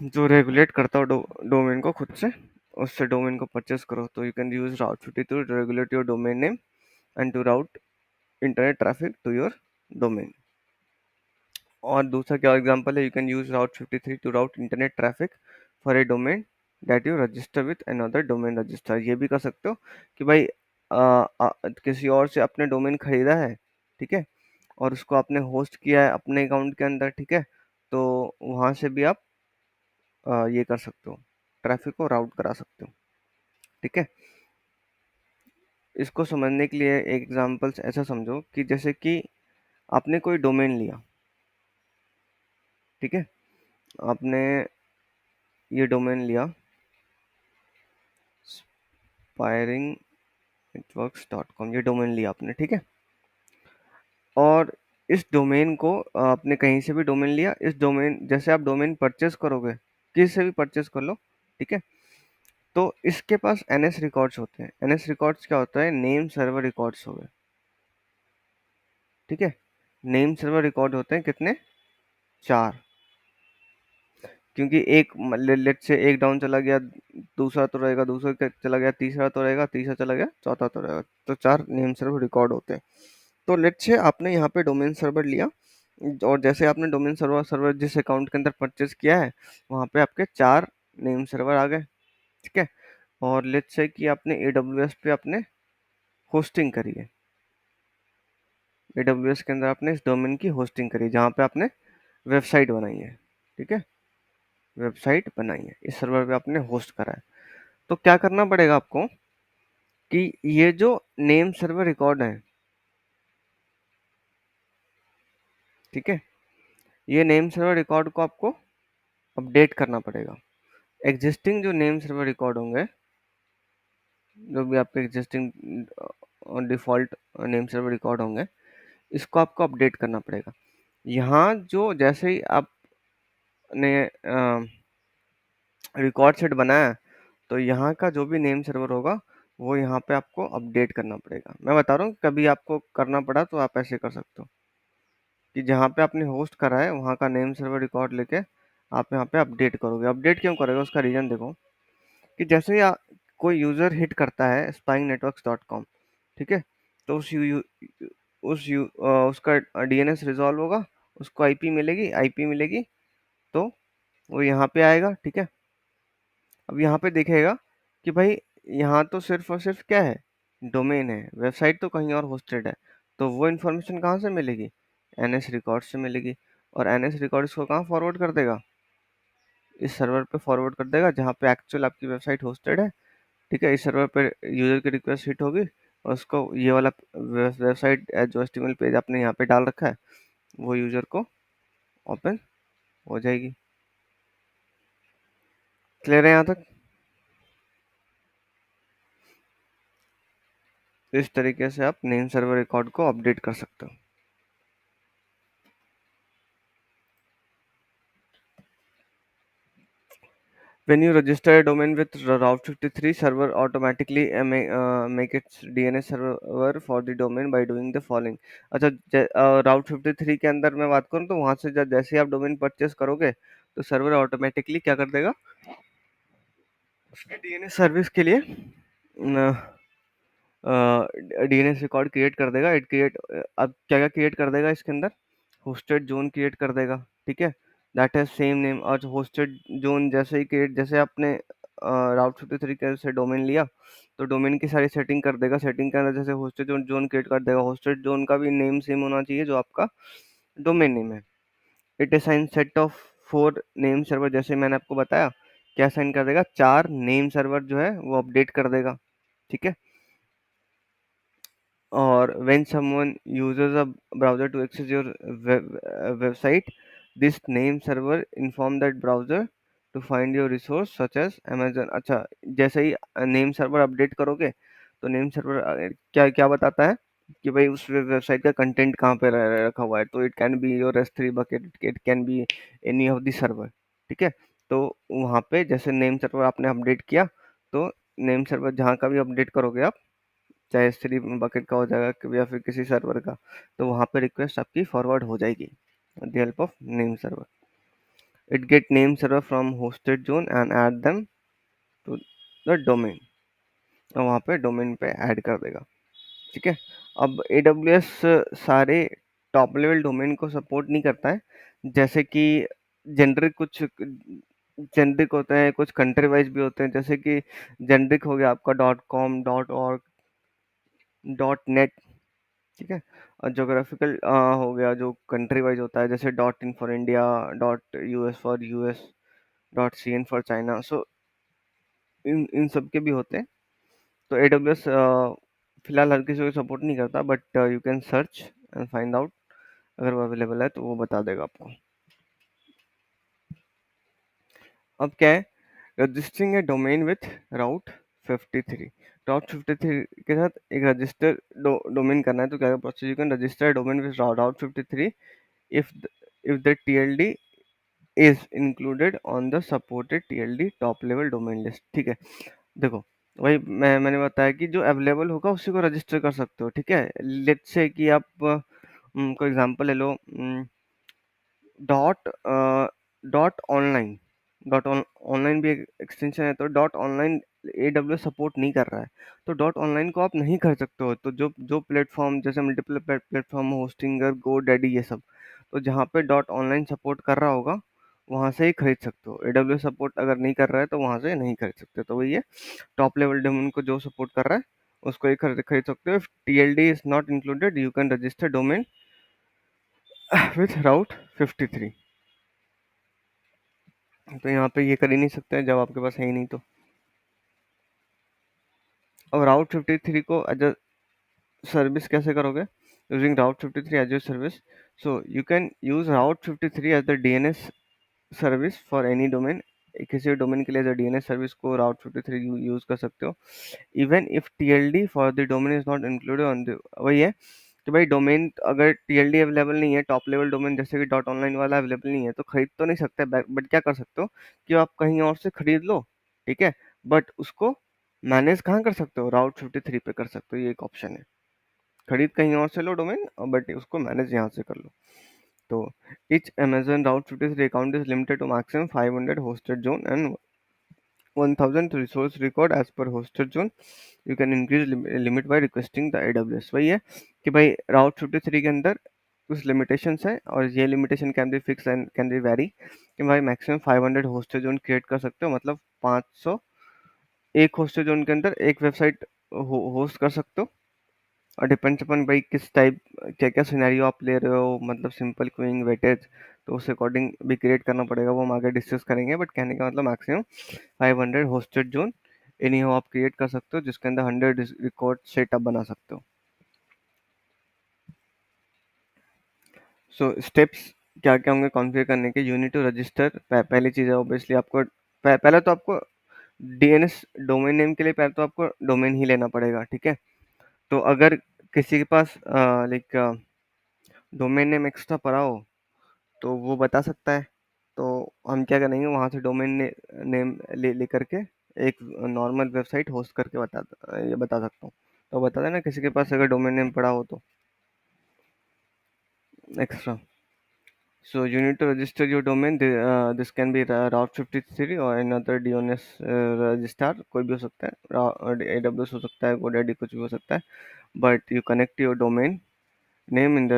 जो रेगुलेट करता हो डोमेन को खुद से, उससे डोमेन को परचेस करो। तो you can use route 52 to regulate your domain name and to route internet traffic to your domain. और दूसरा क्या एग्जांपल है, you can use route 53 to route internet traffic for a domain that you register with another domain register. ये भी कर सकते हो कि भाई किसी और से अपने डोमेन खरीदा है, ठीक है, और उसको आपने होस्ट किया है अपने अकाउंट के अंदर, ठीक है, तो वहां से भी आप ये कर सकते हो, ट्रैफिक को राउट करा सकते हो। ठीक है, इसको समझने के लिए एक एग्जांपल ऐसा समझो कि जैसे कि आपने कोई डोमेन लिया, ठीक है, आपने ये डोमेन लिया स्पायरिंग networks.com, ये डोमेन लिया आपने, ठीक है, और इस डोमेन को आपने कहीं से भी डोमेन लिया, इस डोमेन जैसे आप डोमेन परचेस करोगे, किसी से भी परचेस कर लो, ठीक है, तो इसके पास NS रिकॉर्ड्स होते हैं। NS रिकॉर्ड्स क्या होता है, नेम सर्वर रिकॉर्ड्स हो गए। ठीक है, नेम सर्वर रिकॉर्ड होते हैं कितने, 4, क्योंकि एक लेट से एक डाउन चला गया, दूसरा तो रहेगा, दूसरा चला गया, तीसरा तो रहेगा, तीसरा चला गया, चौथा तो रहेगा। तो 4 नेम सर्वर रिकॉर्ड होते हैं। तो लेट्स से आपने यहाँ पे डोमेन सर्वर लिया, और जैसे आपने डोमेन सर्वर सर्वर जिस अकाउंट के अंदर परचेज किया है, वहाँ पे आपके 4 नेम सर्वर आ गए, ठीक है। और लेट्स से कि आपने AWS पे आपने होस्टिंग करी है, AWS के अंदर आपने इस डोमेन की होस्टिंग करी, जहाँ पे आपने वेबसाइट बनाई है, ठीक है, वेबसाइट बनाई है, इस सर्वर पे आपने होस्ट करा है। तो क्या करना पड़ेगा आपको कि ये जो नेम सर्वर रिकॉर्ड है, ठीक है, ये नेम सर्वर रिकॉर्ड को आपको अपडेट करना पड़ेगा। एग्जिस्टिंग जो नेम सर्वर रिकॉर्ड होंगे, जो भी आपके existing default name server record होंगे, इसको आपको अपडेट करना पड़ेगा। यहाँ जो जैसे ही आपने रिकॉर्ड सेट बनाया, तो यहाँ का जो भी नेम सर्वर होगा, वो यहाँ पे आपको अपडेट करना पड़ेगा। मैं बता रहा हूँ, कभी आपको करना पड़ा तो आप ऐसे कर सकते हो कि जहाँ पे आपने होस्ट करा है, वहाँ का नेम सर्वर रिकॉर्ड लेके आप यहाँ पे अपडेट करोगे। अपडेट क्यों करोगे, उसका रीज़न देखो कि जैसे ही कोई यूज़र हिट करता है spyingnetworks.com, ठीक है, तो उसका DNS रिजॉल्व होगा, उसको आईपी मिलेगी, तो वो यहाँ पे आएगा, ठीक है। अब यहाँ पे देखेगा कि भाई यहाँ तो सिर्फ और सिर्फ क्या है, डोमेन है, वेबसाइट तो कहीं और होस्टेड है। तो वो इन्फॉर्मेशन कहाँ से मिलेगी, NS रिकॉर्ड से मिलेगी। और NS रिकॉर्ड इसको कहाँ फॉरवर्ड कर देगा, इस सर्वर पे फॉरवर्ड कर देगा जहाँ पे एक्चुअल आपकी वेबसाइट होस्टेड है, ठीक है। इस सर्वर पे यूजर की रिक्वेस्ट हिट होगी, और उसको ये वाला वेबसाइट जो HTML पेज आपने यहाँ पे डाल रखा है, वो यूजर को ओपन हो जाएगी। क्लियर है यहाँ तक। इस तरीके से आप नेम सर्वर रिकॉर्ड को अपडेट कर सकते हो। When you register a domain with Route 53, server automatically make its DNS server for the domain by doing the following। अच्छा, Route 53 के अंदर मैं बात करूँ, तो वहाँ से जैसे ही आप डोमेन परचेस करोगे, तो सर्वर ऑटोमेटिकली क्या कर देगा, उसके DNS सर्विस के लिए DNS रिकॉर्ड क्रिएट कर देगा। अब क्या क्या क्रिएट कर देगा इसके अंदर, होस्टेड जोन क्रिएट कर देगा, ठीक है, दैट हैज सेम नेम। और होस्टेड जोन जैसे ही क्रिएट, जैसे आपने राउट 53 के से डोमेन लिया, तो डोमेन की सारी सेटिंग कर देगा। सेटिंग के अंदर जैसे होस्टेड जोन जोन क्रिएट कर देगा, होस्टेड जोन का भी नेम सेम होना चाहिए जो आपका डोमेन नेम है। It assign set of 4 name server, जैसे मैंने आपको बताया, क्या असाइन कर देगा, 4 नेम सर्वर जो है वो अपडेट कर देगा, ठीक है। Or when someone uses a browser to access your website, this name server inform that browser to find your resource such as Amazon। अच्छा, जैसे ही नेम सर्वर अपडेट करोगे, तो नेम सर्वर क्या क्या बताता है कि भाई उस वेबसाइट का कंटेंट कहाँ पे रखा हुआ है। तो it can be your S3 bucket, it can be any of the server, ठीक है। तो वहाँ पे जैसे नेम सर्वर आपने अपडेट किया, तो नेम सर्वर जहाँ का भी अपडेट करोगे आप, चाहे S3 बकेट का हो जाएगा या फिर किसी सर्वर का, तो वहाँ पे रिक्वेस्ट आपकी फॉरवर्ड हो जाएगी with the help of name server। It get name server from hosted zone and add them to the domain, और वहाँ पे डोमेन पे ऐड कर देगा, ठीक है। अब AWS सारे टॉप लेवल डोमेन को सपोर्ट नहीं करता है, जैसे कि जेनरिक कुछ जेनरिक होते हैं, कुछ कंट्री वाइज भी होते हैं। जैसे कि जेनरिक हो गया आपका .com, .org, .net, ठीक है। और जोग्राफिकल हो गया जो कंट्री वाइज होता है, जैसे .in for India, .us for US, .cn for China. So इन इन सब के भी होते हैं। तो AWS फिलहाल हर किसी को सपोर्ट नहीं करता, but you can search and find out, अगर वो अवेलेबल है तो वो बता देगा आपको। अब क्या है, registering A domain with route 53। राउट 53 के साथ एक रजिस्टर डोमेन करना है, तो क्या process, you can register domain with route 53 if if the TLD is included on the supported TLD top level domain list, ठीक है। देखो, वही मैंने बताया कि जो अवेलेबल होगा उसी को रजिस्टर कर सकते हो, ठीक है। लेट्स से कि आप कोई एग्जांपल ले लो, dot dot online dot online भी एक एक्सटेंशन है, तो डॉट ऑनलाइन AWS सपोर्ट नहीं कर रहा है, तो डॉट ऑनलाइन को आप नहीं कर सकते हो। तो जो जो प्लेटफॉर्म जैसे multiple platform Hostinger Go Daddy ये सब, तो जहाँ पे डॉट ऑनलाइन सपोर्ट कर रहा होगा वहाँ से ही खरीद सकते हो। AWS सपोर्ट अगर नहीं कर रहा है तो वहाँ से नहीं खरीद सकते। तो वही है, टॉप लेवल डोमेन को जो सपोर्ट कर रहा है उसको ही खरीद सकते हो। If TLD is not included you can register domain with route 53। तो यहाँ पे ये कर ही नहीं सकते जब आपके पास है ही नहीं तो। अब राउट 53 को एज अ सर्विस कैसे करोगे? Using route 53 as a service, so you can use route 53 as the DNS service for any domain. किसी डोमेन के लिए एज अ DNS सर्विस को राउट 53 यूज कर सकते हो। Even if TLD for the domain is not included on the, वही है कि भाई डोमेन अगर TLD अवेलेबल नहीं है, टॉप लेवल डोमेन जैसे कि डॉट ऑनलाइन वाला अवेलेबल नहीं है, तो खरीद तो नहीं सकते, बट क्या कर सकते हो कि आप कहीं और से खरीद लो, ठीक है, बट उसको मैनेज कहाँ कर सकते हो? राउट 53 पे कर सकते हो, ये एक ऑप्शन है। खरीद कहीं और से लो डोमेन, बट उसको मैनेज यहाँ से कर लो। तो each Amazon Route 53 account is limited to maximum 500 hosted zone and 1000 resource record as per hosted zone. You can increase limit by requesting the AWS। वही है कि भाई राउट 53 के अंदर कुछ लिमिटेशंस है, और ये limitation can be fix and can be very, कि भाई मैक्सिमम 500 होस्टेड जोन क्रिएट कर सकते हो, मतलब 500 एक होस्टेड जोन के अंदर एक वेबसाइट होस्ट कर सकते हो। और डिपेंड्स अपन भाई किस टाइप, क्या क्या सिनेरियो आप ले रहे हो, मतलब सिंपल क्यूइंग वेटेज, तो उस अकॉर्डिंग भी क्रिएट करना पड़ेगा, वो हम आगे डिस्कस करेंगे। बट कहने का मतलब मैक्सिमम 500 होस्टेड जोन इन्हीं हो आप क्रिएट कर सकते हो, जिसके अंदर 100 रिकॉर्ड सेटअप बना सकते हो। सो स्टेप्स क्या क्या होंगे कॉन्फ़िगर करने के? यूनिट टू रजिस्टर, पहली चीज़ है ऑब्वियसली आपको पहले तो आपको DNS डोमेन नेम के लिए पहले तो आपको डोमेन ही लेना पड़ेगा, ठीक है। तो अगर किसी के पास लाइक डोमेन नेम एक्स्ट्रा पड़ा हो तो वो बता सकता है। तो हम क्या करेंगे, वहाँ से डोमेन नेम ले करके एक नॉर्मल वेबसाइट होस्ट करके ये बता सकता हूँ। तो बता देना किसी के पास अगर डोमेन नेम पड़ा हो तो extra. So you need to register your domain. This can be Route 53 or another DNS registrar, कोई भी हो सकता है, AWS हो सकता है, GoDaddy कुछ भी हो सकता है। But you connect your domain name in the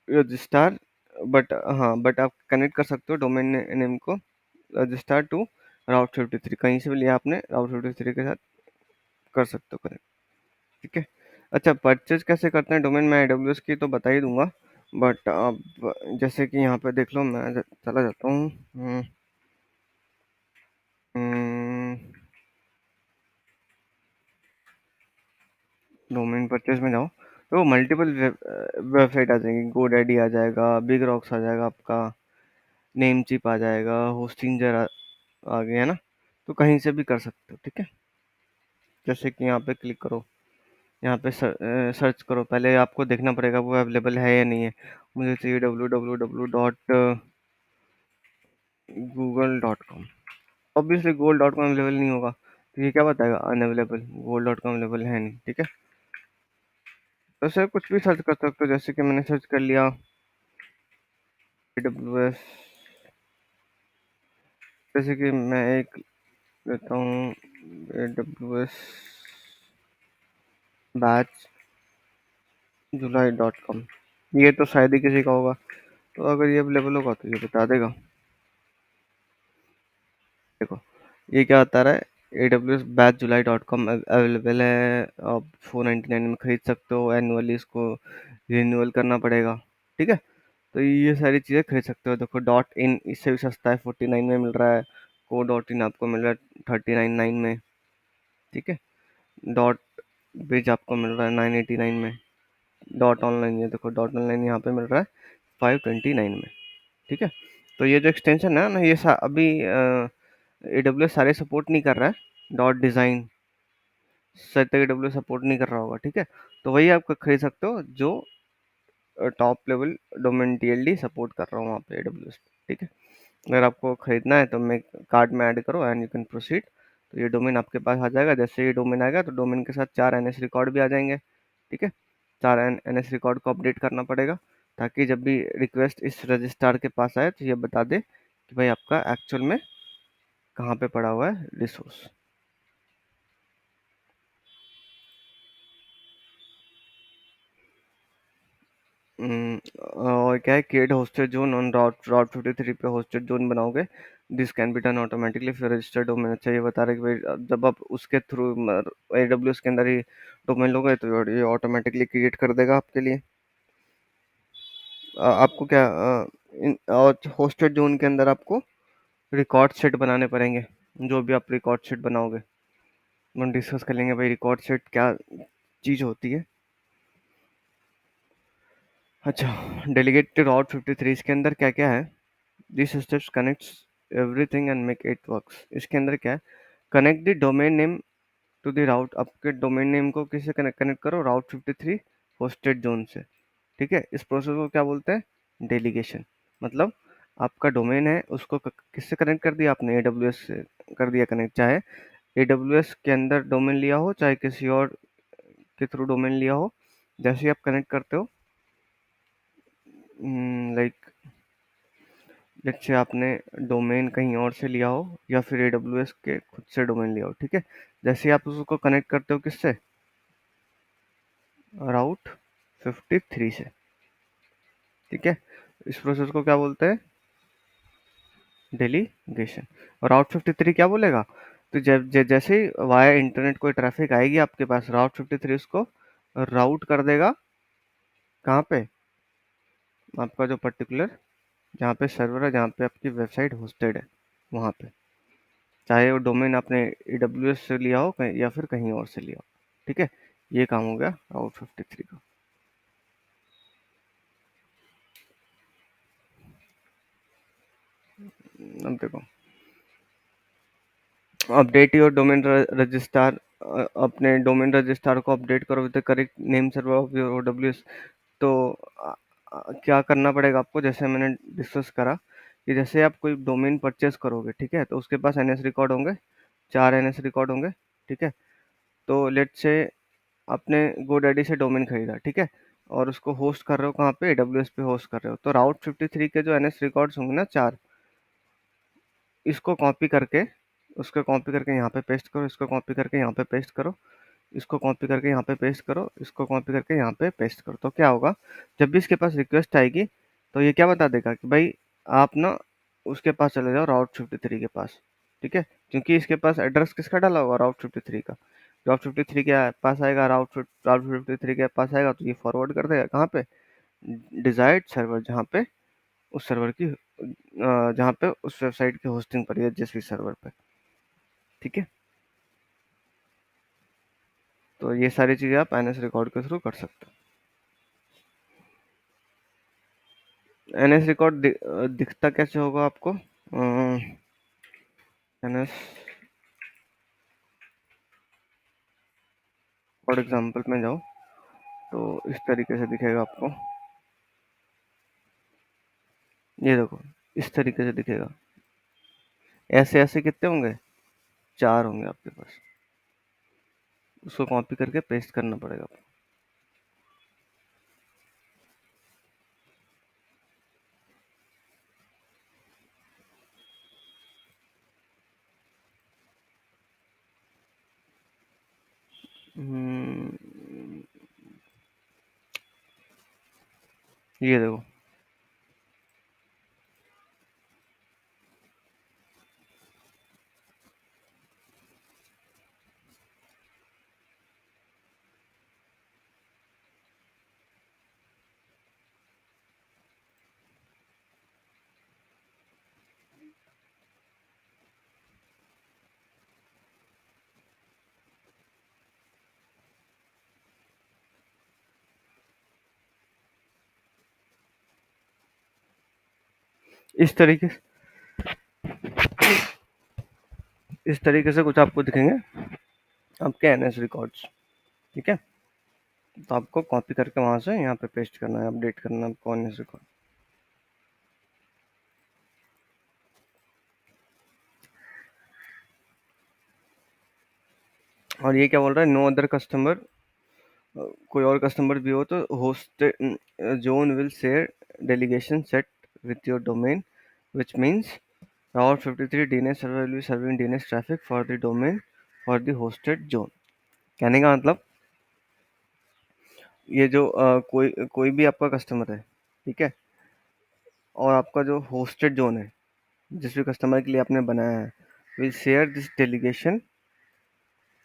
registrar, but हाँ, but आप कनेक्ट कर सकते हो डोमेन नेम को रजिस्टर टू राउट 53, कहीं से भी लिया आपने राउट 53 के साथ कर सकते हो कनेक्ट, ठीक है। अच्छा, परचेज कैसे करते हैं डोमेन? मैं AWS की तो बता ही दूंगा, बट अब जैसे कि यहाँ पे देख लो, मैं चला जाता हूँ डोमेन परचेज में जाओ, तो मल्टीपल वेबसाइट आ जाएंगी। GoDaddy आ जाएगा, बिग रॉक्स आ जाएगा, आपका नेम चिप आ जाएगा, होस्टिंजर आ गया है ना। तो कहीं से भी कर सकते हो, ठीक है। जैसे कि यहाँ पे क्लिक करो, यहाँ पे सर्च करो, पहले आपको देखना पड़ेगा वो अवेलेबल है या नहीं है। मुझे चाहिए www.google.com। ऑब्वियसली google.com अवेलेबल नहीं होगा, तो ये क्या बताएगा? अनअवेलेबल, google.com अवेलेबल है नहीं, ठीक है। तो सर कुछ भी सर्च कर सकते हो, जैसे कि मैंने सर्च कर लिया AWS, जैसे कि मैं एक लेता हूँ AWS बैच july.com। ये तो शायद ही किसी का होगा, तो अगर ये अवेलेबल होगा तो ये बता देगा। देखो ये क्या बता रहा है, AWS बैच july.com अवेलेबल है, आप 499 में खरीद सकते हो, एनुअली इसको रिन्यूअल करना पड़ेगा, ठीक है। तो ये सारी चीज़ें खरीद सकते हो। देखो डॉट इन इससे भी सस्ता है, 49 में मिल रहा है। को डॉट इन आपको मिल रहा है 39.9 में, ठीक है। डॉट बिज आपको मिल रहा है 989 में। डॉट ऑनलाइन, ये देखो डॉट ऑनलाइन यहाँ पे मिल रहा है 529 में, ठीक है। तो ये जो एक्सटेंशन है ना, ये अभी AWS सारे सपोर्ट नहीं कर रहा है। डॉट डिज़ाइन शायद तक AWS सपोर्ट नहीं कर रहा होगा, ठीक है। तो वही आप खरीद सकते हो जो top level domain TLD support कर रहा हूँ वहाँ पे AWS, ठीक है। अगर आपको खरीदना है तो मैं कार्ड में ऐड करो एंड यू कैन प्रोसीड। तो ये डोमेन आपके पास आ जाएगा। जैसे ये डोमेन आएगा तो डोमेन के साथ 4 NS रिकॉर्ड भी आ जाएंगे, ठीक है। 4 NS रिकॉर्ड को अपडेट करना पड़ेगा, ताकि जब भी रिक्वेस्ट इस रजिस्ट्रार के पास आए तो ये बता दे कि भाई आपका एक्चुअल में कहाँ पे पड़ा हुआ है रिसोर्स। और क्या है, क्रिएट होस्टेड जोन ऑन राउट राउट 53 पे होस्टेड जोन बनाओगे, this can be done automatically फिर रजिस्टर्ड डोमेन। अच्छा ये बता रहे कि भाई जब आप उसके थ्रू AWS के अंदर ही डोमेन लोगे तो ये ऑटोमेटिकली क्रिएट कर देगा आपके लिए। आपको क्या और होस्टेड जोन के अंदर आपको रिकॉर्ड सेट बनाने पड़ेंगे, जो भी आप रिकॉर्ड सेट बनाओगे हम डिस्कस कर लेंगे भाई रिकॉर्ड सेट क्या चीज़ होती है। अच्छा, डेलीगेट राउट 53 इसके अंदर क्या क्या है, this steps connects everything and make it works. इसके अंदर क्या है, connect the domain name to the route, आपके डोमेन नेम को किससे कनेक्ट कनेक्ट करो, राउट 53 होस्टेड जोन से। ठीक है, इस प्रोसेस को क्या बोलते हैं, डेलीगेशन। मतलब आपका डोमेन है उसको किससे कनेक्ट कर दिया आपने, AWS से कर दिया कनेक्ट, चाहे AWS के अंदर डोमेन लिया हो चाहे किसी और के थ्रू डोमेन लिया हो। जैसे ही आप कनेक्ट करते हो, लाइक लेट्स से आपने डोमेन कहीं और से लिया हो या फिर AWS के खुद से डोमेन लिया हो, ठीक है। जैसे ही आप उसको कनेक्ट करते हो किससे, राउट 53 से, ठीक है। इस प्रोसेस को क्या बोलते हैं, डेलीगेशन। और राउट 53 क्या बोलेगा, तो जब जैसे ही वाया इंटरनेट कोई ट्रैफिक आएगी आपके पास, राउट 53 उसको राउट कर देगा कहाँ पे, आपका जो पर्टिकुलर जहाँ पे सर्वर है, जहाँ पे आपकी वेबसाइट होस्टेड है वहाँ पे, चाहे वो डोमेन आपने AWS से लिया हो या फिर कहीं और से लिया हो। ठीक है, ये काम हो गया राउट 53 का। अब देखो, अपडेट योर डोमेन रजिस्ट्रार, अपने डोमेन रजिस्ट्रार को अपडेट करो with the correct name server of your OWS। तो क्या करना पड़ेगा आपको, जैसे मैंने डिस्कस करा कि जैसे आप कोई डोमेन परचेस करोगे, ठीक है, तो उसके पास NS रिकॉर्ड होंगे, 4 NS रिकॉर्ड होंगे। ठीक है, तो लेट से आपने GoDaddy से डोमेन खरीदा, ठीक है, और उसको होस्ट कर रहे हो कहाँ पे, AWS पे होस्ट कर रहे हो, तो राउट 53 के जो NS रिकॉर्ड्स होंगे ना 4, इसको कॉपी करके, उसको कॉपी करके यहाँ पे पेस्ट करो, इसको कॉपी करके यहाँ पे पेस्ट करो, इसको कॉपी करके यहाँ पे पेस्ट करो, इसको कॉपी करके यहाँ पे पेस्ट करो। तो क्या होगा, जब भी इसके पास रिक्वेस्ट आएगी तो ये क्या बता देगा कि भाई आप ना उसके पास चले जाओ, राउट 53 के पास। ठीक है, क्योंकि इसके पास एड्रेस किसका डाला होगा, राउट 53 का। राउट 53 के पास आएगा, राउट 53 के पास आएगा तो ये फॉरवर्ड कर देगा कहाँ पे, डिजायर्ड सर्वर, जहाँ पे उस सर्वर की जहाँ पे उस वेबसाइट की होस्टिंग पर है, जिस भी सर्वर पे। ठीक है, तो ये सारी चीज़ें आप NS रिकॉर्ड के थ्रू कर सकते हो। NS रिकॉर्ड दिखता कैसे होगा आपको, NS फॉर एग्जांपल में जाओ तो इस तरीके से दिखेगा आपको, ये देखो इस तरीके से दिखेगा। ऐसे ऐसे कितने होंगे, 4 होंगे आपके पास, उसको कॉपी करके पेस्ट करना पड़ेगा आपको। ये देखो, इस तरीके इस तरीके से कुछ आपको दिखेंगे आपके NS रिकॉर्ड्स। ठीक है, तो आपको कॉपी करके वहां से यहाँ पे पेस्ट करना है, अपडेट करना है आपको NS रिकॉर्ड। और ये क्या बोल रहा है, नो अदर कस्टमर, कोई और कस्टमर भी हो तो host zone will share delegation set with your domain, which means Route 53 DNS server will be serving DNS traffic for the domain for the hosted zone। कहने का मतलब ये जो कोई कोई भी आपका कस्टमर है, ठीक है, और आपका जो होस्टेड जोन है जिस भी कस्टमर के लिए आपने बनाया है, विल शेयर दिस डेलीगेशन,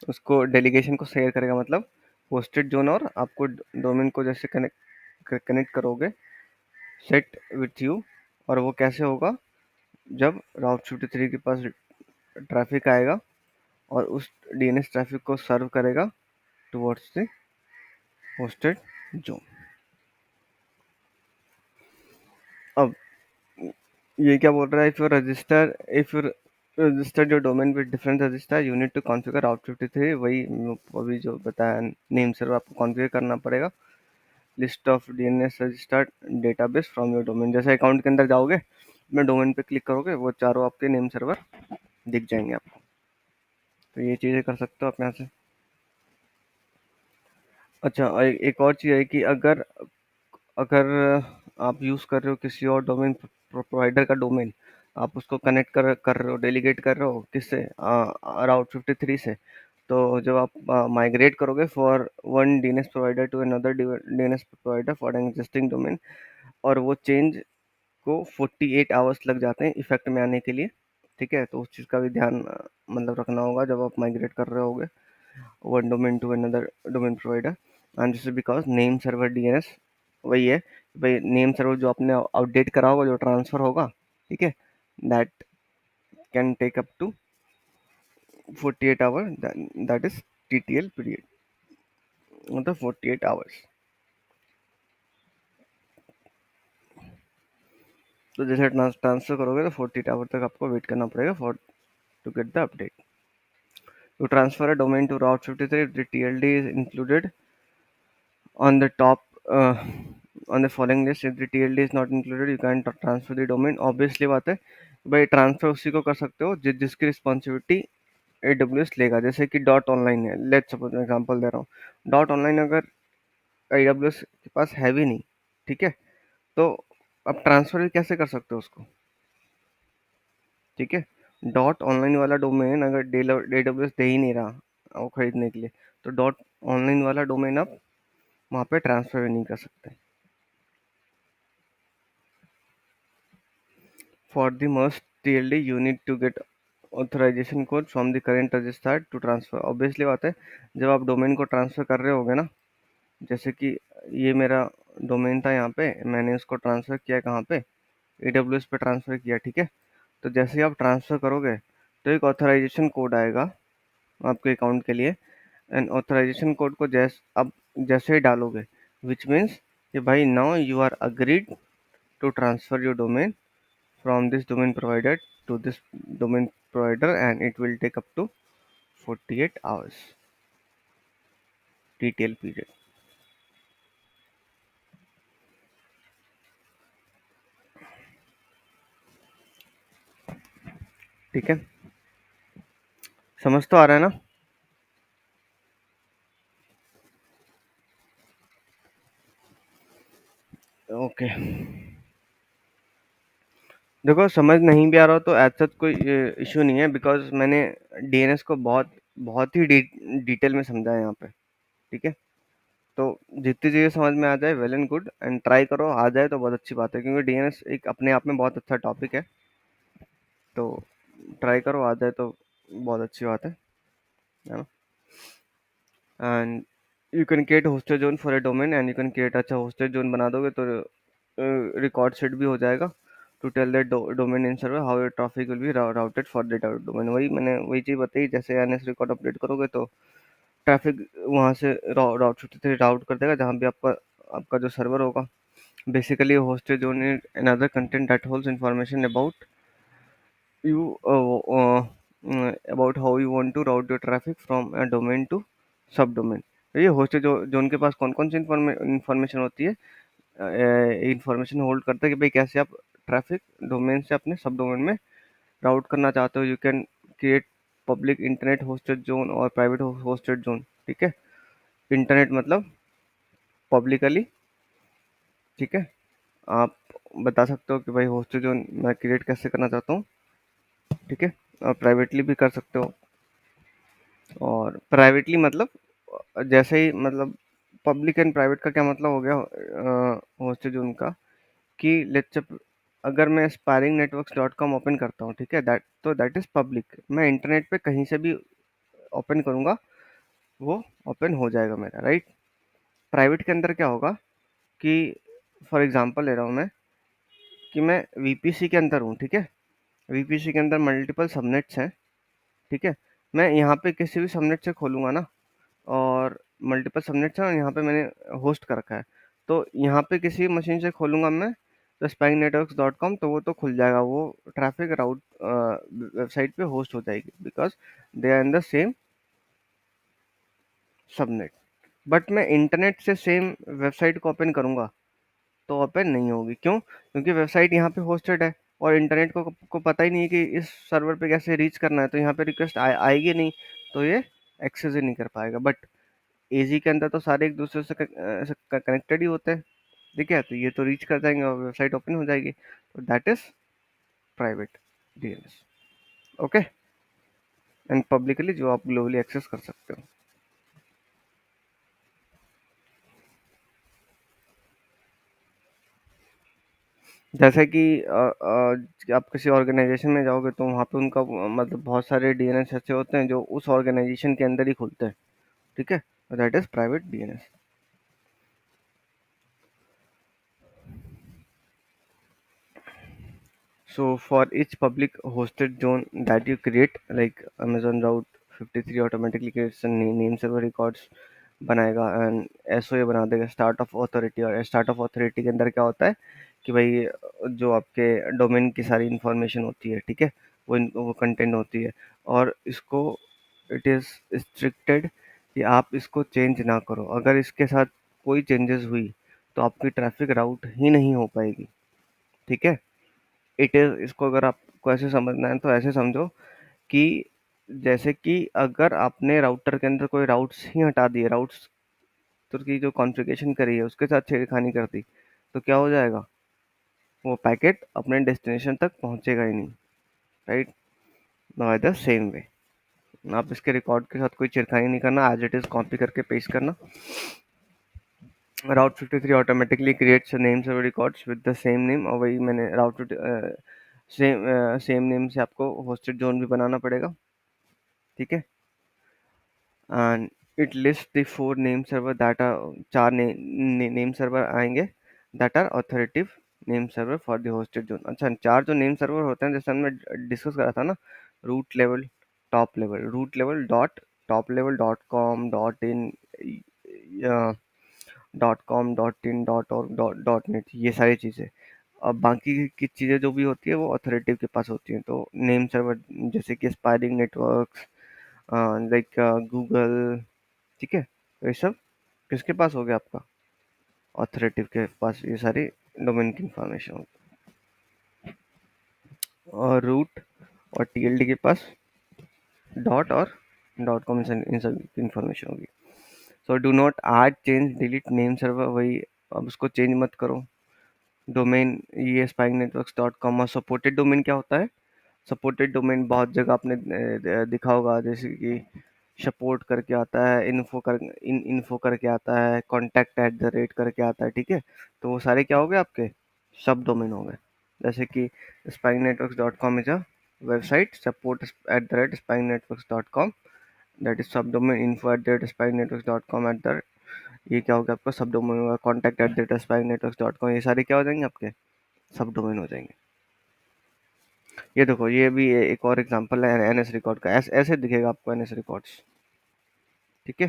उसको डेलीगेशन को शेयर करेगा, मतलब होस्टेड जोन और आपको डोमेन को जैसे कनेक्ट कनेक्ट करोगे सेट विथ यू। और वो कैसे होगा, जब राउट 53 के पास ट्रैफिक आएगा और उस डीएनएस ट्रैफिक को सर्व करेगा टुवर्ड्स द होस्टेड जोन। अब ये क्या बोल रहा है, if you register your domain with different register you need to configure route 53। वही अभी जो बताया, नेम सर्वर आपको कॉन्फ़िगर करना पड़ेगा। List of DNS registered database from your domain, जैसे अकाउंट के अंदर जाओगे, अपने डोमेन पे क्लिक करोगे, वो चारों आपके नेम सर्वर दिख जाएंगे आपको। तो ये चीज़ें कर सकते हो आप यहाँ से। अच्छा, एक और चीज़ है कि अगर अगर आप यूज़ कर रहे हो किसी और डोमेन प्रोवाइडर का डोमेन, आप उसको कनेक्ट कर रहे हो, डेलीगेट कर रहे हो किससे, राउट 53 से, तो जब आप माइग्रेट करोगे for one DNS provider to another DNS provider for an existing domain, और वो चेंज को 48 आवर्स लग जाते हैं इफेक्ट में आने के लिए, ठीक है, तो उस चीज़ का भी ध्यान मतलब रखना होगा जब आप माइग्रेट कर रहे होगे one domain to another domain provider. And this is because name server DNS वही है भाई, नेम सर्वर जो आपने अपडेट करा होगा, जो ट्रांसफर होगा, ठीक है, that can take up to 48 hour, that is TTL period, मतलब 48 आवर्स। तो जैसे ट्रांसफर करोगे तो 48 आवर तक आपको वेट करना पड़ेगा for to get the update. To transfer a domain to Route 53, if the TLD is included on the top on the following list, if the TLD is not included, you can transfer the domain। Obviously बात है भाई, transfer उसी को कर सकते हो जिसकी responsibility AWS लेगा। जैसे कि डॉट ऑनलाइन है, लेट्स सपोज मैं एग्जांपल दे रहा हूँ, डॉट ऑनलाइन अगर AWS के पास है भी नहीं, ठीक है, तो अब ट्रांसफर भी कैसे कर सकते हो उसको, ठीक है। डॉट ऑनलाइन वाला डोमेन अगर AWS दे ही नहीं रहा वो खरीदने के लिए, तो डॉट ऑनलाइन वाला डोमेन आप वहाँ पे ट्रांसफर भी नहीं कर सकते। For the must TLD you need to get authorization code from the current register to transfer. Obviously बात है, जब आप डोमेन को ट्रांसफर कर रहे होगे ना, जैसे कि ये मेरा डोमेन था यहाँ पे, मैंने उसको ट्रांसफर किया कहाँ पे, AWS पे ट्रांसफर किया, ठीक है। तो जैसे ही आप ट्रांसफर करोगे तो एक ऑथराइजेशन कोड आएगा आपके अकाउंट के लिए, एंड ऑथराइजेशन कोड को अब जैसे ही डालोगे, विच मीन्स कि भाई now you are agreed to transfer your domain from this domain provider to this domain provider, and it will take up to 48 hours TTL period। ठीक है, समझ तो आ रहा है ना। ओके, देखो समझ नहीं भी आ रहा हो तो ऐसा कोई इशू नहीं है, बिकॉज मैंने डीएनएस को बहुत बहुत ही डिटेल में समझा है यहाँ पे, ठीक है। तो जितनी चीज़ें समझ में आ जाए well and good, and try करो, आ जाए तो बहुत अच्छी बात है, क्योंकि डीएनएस एक अपने आप में बहुत अच्छा टॉपिक है। तो ट्राई करो, आ जाए तो बहुत अच्छी बात है ना। And you can create hosted zone for a domain, and you can create, अच्छा होस्टेड जोन बना दोगे तो रिकॉर्ड सेट भी हो जाएगा to tell that domain in server how your traffic will be routed for that domain. वही मैंने वही चीज़ बताई, जैसे एनएस रिकॉर्ड अपडेट करोगे तो ट्रैफिक वहाँ से राउट 53 राउट कर देगा जहाँ भी आपका आपका जो सर्वर होगा। Basically hosted zone is another content that holds information you about how you want to route your traffic from a domain to subdomain। तो ये होस्ट जो जो उनके पास कौन कौन सी इंफॉर्मेशन होती है, इंफॉर्मेशन होल्ड करता है कि भाई कैसे आप ट्रैफिक डोमेन से अपने सब डोमेन में राउट करना चाहते हो। You can create public internet hosted zone और प्राइवेट होस्टेड जोन, ठीक है। इंटरनेट मतलब पब्लिकली, ठीक है। आप बता सकते हो कि भाई होस्टेड जोन मैं क्रिएट कैसे करना चाहता हूँ, ठीक है। और प्राइवेटली भी कर सकते हो। और प्राइवेटली मतलब जैसे ही मतलब पब्लिक एंड प्राइवेट का क्या मतलब हो गया होस्टेड जोन का, कि लेट्स सप अगर मैं स्पायरिंग नेटवर्क्स डॉट कॉम ओपन करता हूँ, ठीक है, दैट इज पब्लिक। मैं इंटरनेट पे कहीं से भी ओपन करूंगा, वो ओपन हो जाएगा मेरा, राइट। प्राइवेट के अंदर क्या होगा कि फॉर एग्जांपल ले रहा हूँ मैं, कि मैं वीपीसी के अंदर हूँ, ठीक है। वीपीसी के अंदर मल्टीपल सबनेट्स हैं, ठीक है। मैं यहाँ पे किसी भी सबनेट से खोलूंगा ना, और मल्टीपल सबनेट्स हैं और यहाँ पे मैंने होस्ट कर रखा है, तो यहाँ पे किसी मशीन से खोलूंगा मैं तो स्पाइंग नेटवर्क्स डॉट कॉम, तो वो तो खुल जाएगा, वो ट्रैफिक राउट वेबसाइट पे होस्ट हो जाएगी, because they are in the same subnet. But मैं इंटरनेट से सेम वेबसाइट को ओपन करूंगा तो ओपन नहीं होगी, क्यों? क्योंकि वेबसाइट यहाँ पे होस्टेड है और इंटरनेट को पता ही नहीं है कि इस सर्वर पे कैसे रीच करना है, तो यहाँ पे रिक्वेस्ट आएगी नहीं, तो ये एक्सेस ही नहीं कर पाएगा। बट एजी के अंदर तो सारे एक दूसरे से कनेक्टेड ही होते हैं, ठीक है, तो ये तो रीच कर जाएंगे और वेबसाइट ओपन हो जाएगी, तो that is private DNS. Okay. And publicly जो आप ग्लोबली एक्सेस कर सकते हो। जैसे कि आप किसी ऑर्गेनाइजेशन में जाओगे तो वहाँ पे उनका मतलब बहुत सारे डीएनएस ऐसे होते हैं जो उस ऑर्गेनाइजेशन के अंदर ही खुलते हैं, ठीक है, that is private DNS. So for each public hosted zone that you create, like Amazon Route 53 automatically creates a name server records बनाएगा एंड एसओए बना देगा स्टार्ट ऑफ अथॉरिटी। और स्टार्ट ऑफ अथॉरिटी के अंदर क्या होता है कि भाई जो आपके डोमेन की सारी इंफॉर्मेशन होती है, ठीक है, वो कंटेंट होती है, और इसको इट इज़ स्ट्रिक्टेड कि आप इसको चेंज ना करो। अगर इसके साथ कोई चेंजेस हुई तो आपकी ट्रैफिक राउट ही नहीं हो पाएगी, ठीक है। इट इज़ इसको अगर आपको ऐसे समझना है तो ऐसे समझो कि जैसे कि अगर आपने राउटर के अंदर कोई राउट्स ही हटा दिए, राउट्स तो की जो कॉन्फ़िगरेशन करी है उसके साथ छेड़खानी कर दी, तो क्या हो जाएगा? वो पैकेट अपने डेस्टिनेशन तक पहुंचेगा ही नहीं, right. By the same way आप इसके रिकॉर्ड के साथ कोई छेड़खानी नहीं करना, एज इट इज़ कॉपी करके पेस्ट करना। राउट 53 automatically creates name server records with the same name, और वही मैंने राउट सेम सेम नेम से आपको होस्टेड जोन भी बनाना पड़ेगा, ठीक है। And it list the four name server that are, चार नेम सर्वर आएंगे that are authoritative name server for the hosted zone. अच्छा, चार जो नेम सर्वर होते हैं जैसे हमने डिस्कस करा था ना, root level, top level, root level dot top level dot com dot in, dot com dot in dot और डॉट डॉट नेट, ये सारी चीज़ें। अब बाकी की चीज़ें जो भी होती है वो अथॉरिटी के पास होती हैं, तो नेम सर्वर जैसे कि स्पायरिंग नेटवर्क्स, लाइक गूगल, ठीक है, तो ये सब किसके पास हो गया? आपका अथॉरिटी के पास ये सारी डोमेन की इंफॉर्मेशन होगी। और रूट और टीएलडी के पास डॉट और डॉट कॉम इन सब की इंफॉर्मेशन होगी। So do not add change delete name server, वही अब उसको चेंज मत करो। डोमेन ये स्पाइंग नेटवर्क्स डॉट कॉम। और सपोर्टेड डोमेन क्या होता है? सपोर्टेड डोमेन बहुत जगह आपने दिखा होगा, जैसे कि सपोर्ट करके आता है, इन्फो करके आता है, कॉन्टैक्ट एट द रेट करके आता है, ठीक है। तो वो सारे क्या हो गए आपके? सब डोमेन हो गए। जैसे कि spying networks dot com is a website, support at the rate spying networks dot com, that is sub domain, info at the rate spying networks dot com at the, ये क्या हो गया आपका? सब डोमेन होगा। Contact at the rate spying networks dot com, ये सारे क्या हो जाएंगे आपके? सब डोमेन हो जाएंगे। ये देखो, ये भी एक और एग्जांपल है एनएस रिकॉर्ड का, ऐसे दिखेगा आपको एनएस रिकॉर्ड्स, ठीक है।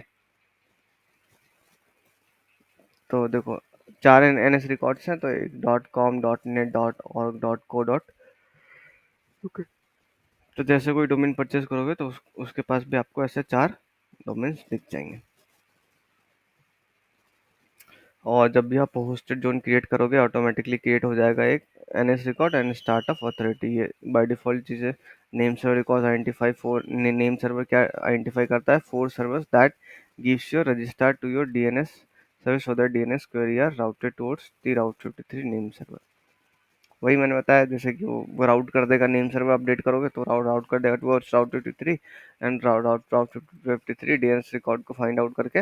तो देखो, चार एनएस रिकॉर्ड्स हैं, तो एक dot com dot net dot org dot co dot, okay. तो जैसे कोई डोमेन परचेज करोगे तो उसके पास भी आपको ऐसे चार डोमेन्स दिख जाएंगे। और जब भी आप होस्टेड जोन क्रिएट करोगे ऑटोमेटिकली क्रिएट हो जाएगा एक NS record and start of authority. ये बाय डिफॉल्ट चीज़ें name server record identify four, name server क्या आइडेंटिफाई करता है? Four servers that gives your register to your DNS service, so that DNS query are routed towards the route 53 name server. वही मैंने बताया, जैसे कि वो राउट कर देगा, नेम सर्वर अपडेट करोगे तो राउट राउट कर देगा towards route 53 and route route route 53 DNS record को फाइंड आउट करके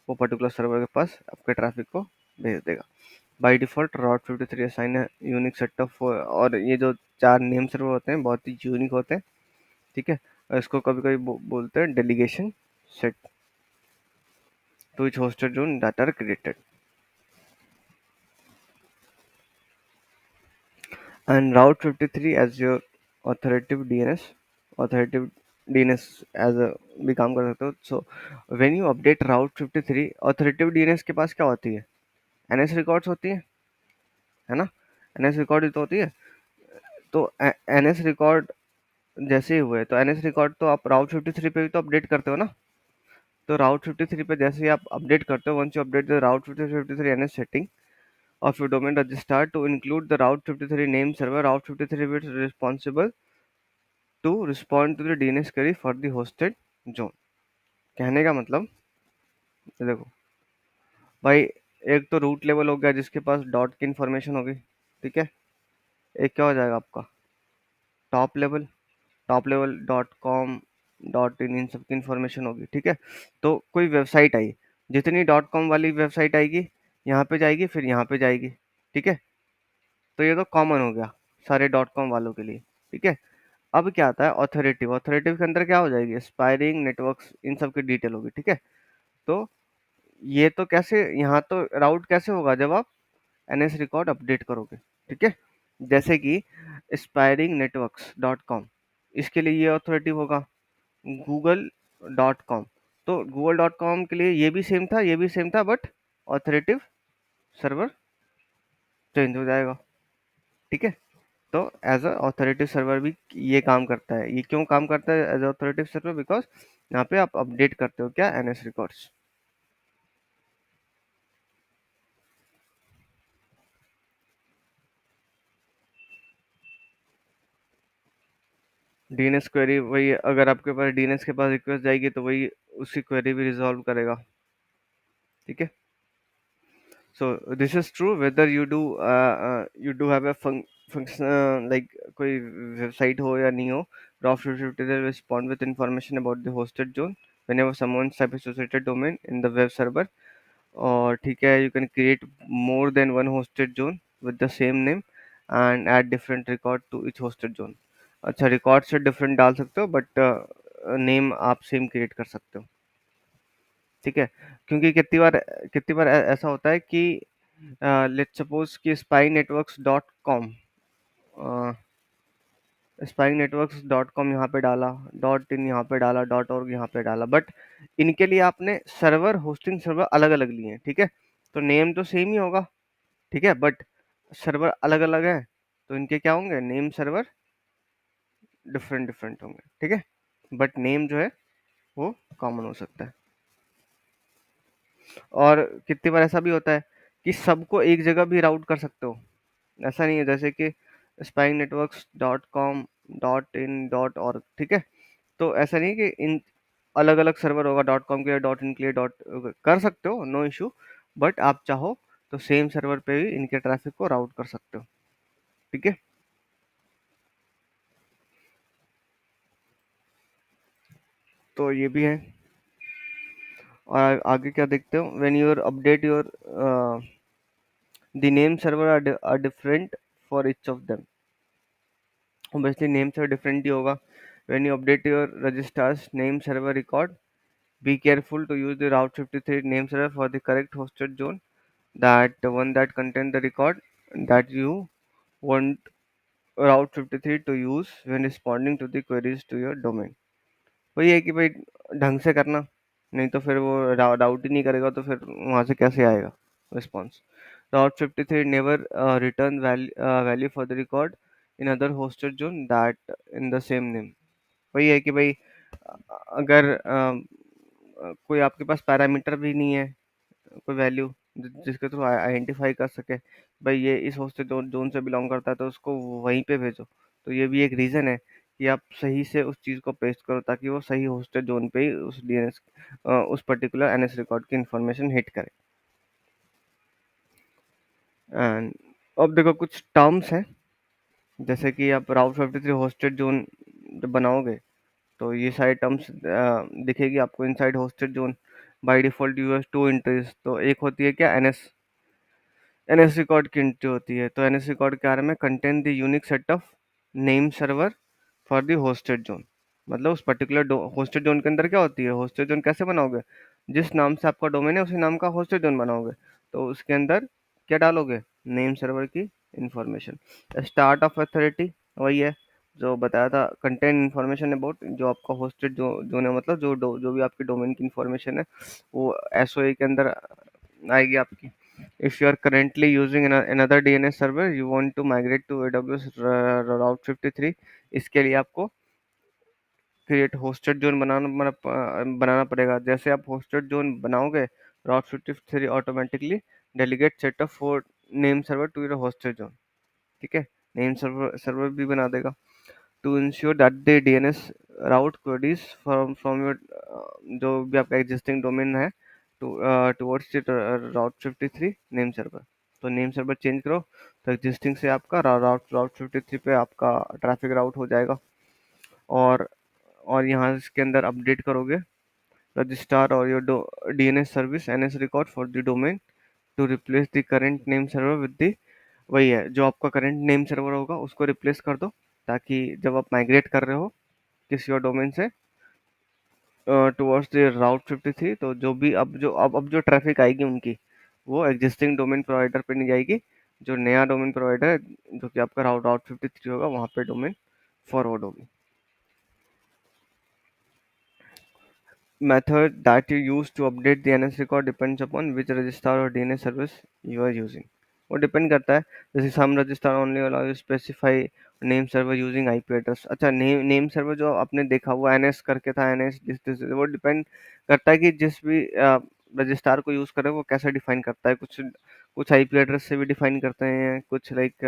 वो पर्टिकुलर सर्वर के पास आपके ट्रैफिक को भेज देगा। बाय डिफॉल्ट राउट 53 असाइन है यूनिक सेट ऑफ, और ये जो 4 नेम सर्वर होते हैं बहुत ही यूनिक होते हैं, ठीक है। और इसको कभी-कभी बोलते हैं delegation set to each hosted zone that are created. And Route 53 as your authoritative DNS, authoritative DNS as a भी काम कर सकते हो। So when you update Route 53, authoritative DNS के पास क्या होती है? NS records होती है ना? NS record ही तो होती है। तो NS record जैसे ही हुए तो NS record तो आप Route 53 पे भी तो अपडेट करते हो ना? तो Route 53 पे जैसे ही आप अपडेट करते हो, once you update the Route 53 NS setting of your domain registrar to include the Route 53 name server, Route 53 will be responsible to respond to the DNS query for the hosted zone। कहने का मतलब, ये देखो भाई, एक तो root level हो गया जिसके पास डॉट की इंफॉर्मेशन होगी, ठीक है। एक क्या हो जाएगा आपका top level, top level dot com dot इन सब की इंफॉर्मेशन होगी, ठीक है। तो कोई वेबसाइट आई, जितनी डॉट कॉम वाली वेबसाइट आएगी यहाँ पे जाएगी, फिर यहाँ पे जाएगी, ठीक है। तो ये तो कॉमन हो गया सारे डॉट कॉम वालों के लिए, ठीक है। अब क्या आता है ऑथोरेटिव, ऑथोरेटिव के अंदर क्या हो जाएगी, एस्पायरिंग नेटवर्क्स, इन सब की डिटेल होगी, ठीक है। तो ये तो कैसे, यहाँ तो राउट कैसे होगा जब आप एनएस रिकॉर्ड अपडेट करोगे, ठीक है। जैसे कि एस्पायरिंग नेटवर्क्स डॉट कॉम, इसके लिए ये ऑथोरेटिव होगा। गूगल डॉट कॉम, तो गूगल डॉट कॉम के लिए ये भी सेम था, ये भी सेम था, बट ऑथोरेटिव सर्वर चेंज हो जाएगा, ठीक है। तो एज अ ऑथोरेटिव सर्वर भी ये काम करता है। ये क्यों काम करता है एज ऑथोरेटिव सर्वर, बिकॉज यहाँ पे आप अपडेट करते हो क्या, एनएस रिकॉर्ड्स। डीएनएस क्वेरी वही, अगर आपके पास डीएनएस के पास रिक्वेस्ट जाएगी तो वही उसी क्वेरी भी रिजॉल्व करेगा, ठीक है। So this is true whether you do have a function like कोई वेबसाइट हो या नहीं हो, Route 50 will respond with information about the hosted zone whenever someone type associated domain in the web server। और ठीक है, you can create more than one hosted zone with the same name and add different record to each hosted zone। अच्छा, record से different डाल सकते हो but name आप same create कर सकते हो, ठीक है। क्योंकि कितनी बार ऐसा होता है कि लेट्स सपोज कि spy networks dot com, spy networks dot com यहाँ पे डाला, डॉट इन यहाँ पे डाला, डॉट org यहाँ पे डाला, बट इनके लिए आपने सर्वर, होस्टिंग सर्वर अलग अलग लिए हैं, ठीक है। तो नेम तो सेम ही होगा, ठीक है, बट सर्वर अलग अलग है, तो इनके क्या होंगे, नेम सर्वर डिफरेंट डिफरेंट होंगे, ठीक है। बट नेम जो है वो कॉमन हो सकता है। और कितनी बार ऐसा भी होता है कि सबको एक जगह भी राउट कर सकते हो, ऐसा नहीं है, जैसे कि spying networks dot com dot in dot org, ठीक है। तो ऐसा नहीं कि इन अलग अलग सर्वर होगा डॉट कॉम के लिए, डॉट इन के लिए, डॉट कर सकते हो, नो इशू। बट आप चाहो तो सेम सर्वर पे भी इनके ट्रैफिक को राउट कर सकते हो, ठीक है। तो ये भी है। और आगे क्या देखते हो, when your update your the name server are different for each of them. Obviously name server different ही होगा। When you update your registers name server record, be careful to use the Route 53 name server for the correct hosted zone, that the one that contains the record that you want Route 53 to use when responding to the queries to your domain। वही है कि भाई ढंग से करना, नहीं तो फिर वो राउट ही नहीं करेगा तो फिर वहां से कैसे आएगा response. Route 53 never return value for the record in other hosted zone that in the same name। वही है कि भाई अगर कोई आपके पास पैरामीटर भी नहीं है, कोई वैल्यू जिसके थ्रू आइडेंटिफाई कर सके भाई ये इस होस्टेड जोन से बिलोंग करता है, तो उसको वहीं पे भेजो। तो ये भी एक रीज़न है कि आप सही से उस चीज़ को पेस्ट करो ताकि वो सही होस्टेड जोन पे ही उस डीएनएस उस पर्टिकुलर एनएस रिकॉर्ड की इंफॉर्मेशन हिट करे। एंड अब देखो कुछ टर्म्स हैं जैसे कि आप राउट 53 होस्टेड जोन जब बनाओगे तो ये सारे टर्म्स दिखेगी आपको inside hosted zone. By default US to entries, तो एक होती है क्या एनएस रिकॉर्ड की एंट्री होती है। तो एनएस रिकॉर्ड के बारे में contain the unique set of name server for the hosted zone. मतलब उस पर्टिकुलर होस्टेड जोन के अंदर क्या होती है, होस्टेड जोन कैसे बनाओगे, जिस नाम से आपका डोमेन है उसी नाम का होस्टेड जोन बनाओगे। तो उसके अंदर क्या डालोगे, नेम सर्वर की इंफॉर्मेशन। स्टार्ट ऑफ अथॉरिटी वही है जो बताया था, कंटेंट इन्फॉर्मेशन अबाउट जो आपका होस्टेड जो जोन है, मतलब जो भी आपकी डोमेन की इंफॉर्मेशन है वो एसओए के अंदर आएगी आपकी। If you are currently using another DNS server, you want to migrate to AWS Route 53, इसके लिए आपको क्रिएट होस्टेड जोन बनाना पड़ेगा। जैसे आप होस्टेड जोन बनाओगे, route 53 automatically delegate set of four name server to your hosted zone. ठीक है, name server server भी बना देगा to ensure that the DNS route queries from your जो भी आपका एग्जिस्टिंग डोमेन है to towards the route 53 name server. तो नेम सर्वर चेंज करो तो एग्जिस्टिंग से आपका राउट राउट 53 पे आपका ट्रैफिक राउट हो जाएगा। और यहाँ इसके अंदर अपडेट करोगे रजिस्ट्रार और your DNS service NS record for the domain to replace the current name server with the, वही है जो आपका करंट नेम सर्वर होगा उसको रिप्लेस कर दो, ताकि जब आप माइग्रेट कर रहे हो किसी और डोमेन से टुवर्ड्स द राउट 53, तो जो भी अब जो ट्रैफिक आएगी उनकी वो एग्जिस्टिंग डोमेन प्रोवाइडर पे नहीं जाएगी। जो नया डोमेन प्रोवाइडर है जो कि आपका राउट राउट 53 होगा वहाँ पे डोमेन फॉरवर्ड होगी। Method that you use to update the NS record depends upon which registrar or DNS service you are using। वो डिपेंड करता है, जैसे some register only allow you specify name server using IP address. अच्छा, name server जो आपने देखा वो NS करके था, एनएस वो डिपेंड करता है कि जिस भी रजिस्ट्रार को यूज़ करे वो कैसे डिफाइन करता है। कुछ कुछ आईपी एड्रेस से भी डिफाइन करते हैं, कुछ लाइक